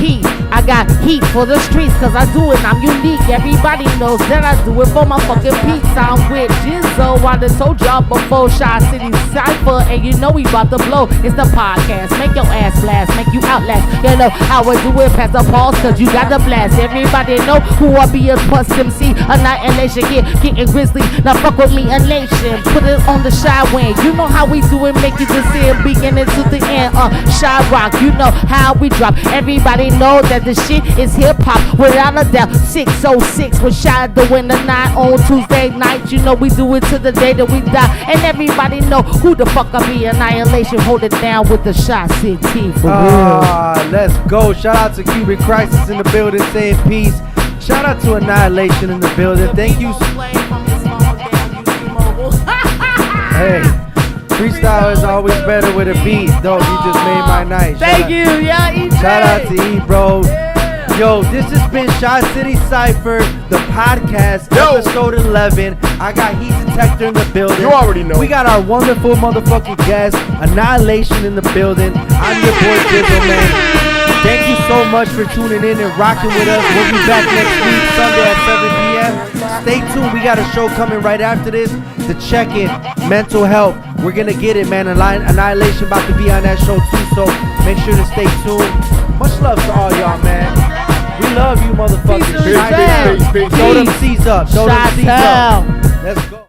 heat. I got heat for the streets, cause I do it, I'm unique. Everybody knows that I do it for my fucking peeps. I'm with Jizzo, I done told y'all before. ChiCity Cypher, and you know we about to blow. It's the podcast, make your ass blast, make you outlast. You know how I do it, pass the pause, cause you got the blast. Everybody know who I be, a plus MC. AnyiAhlation, getting grizzly. Now fuck with me, a nation. Put it on the shy wing. You know how we do it, make you just see it beginning to the end. Shy rock, you know how we drop. Everybody know that the shit is hip hop without a doubt. 606 with Shadow in the night on Tuesday night. You know we do it to the day that we die. And everybody know who the fuck I be. AnyiAhlation, hold it down with the ChiCity for real. Let's go. Shout out to Cuban Crisis in the building saying peace. Shout out to AnyiAhlation in the building. Thank you. Hey, freestyle is always better with a beat. Dope, you just made my night. Thank you, yeah, EJ. Shout out to E, bro. Yeah. Yo, this has been ChiCity Cypher, the podcast, episode 11. I got Heat Detector in the building. You already know. We got our wonderful motherfucking guest, AnyiAhlation in the building. I'm your boy Dizzle, man. Thank you so much for tuning in and rocking with us. We'll be back next week, Sunday at 7 p.m. Stay tuned. We got a show coming right after this. The check-in, mental health. We're going to get it, man. AnyiAhlation about to be on that show, too. So make sure to stay tuned. Much love to all y'all, man. We love you, motherfuckers. Peace. Throw them C's up. Throw them C's up. Let's go.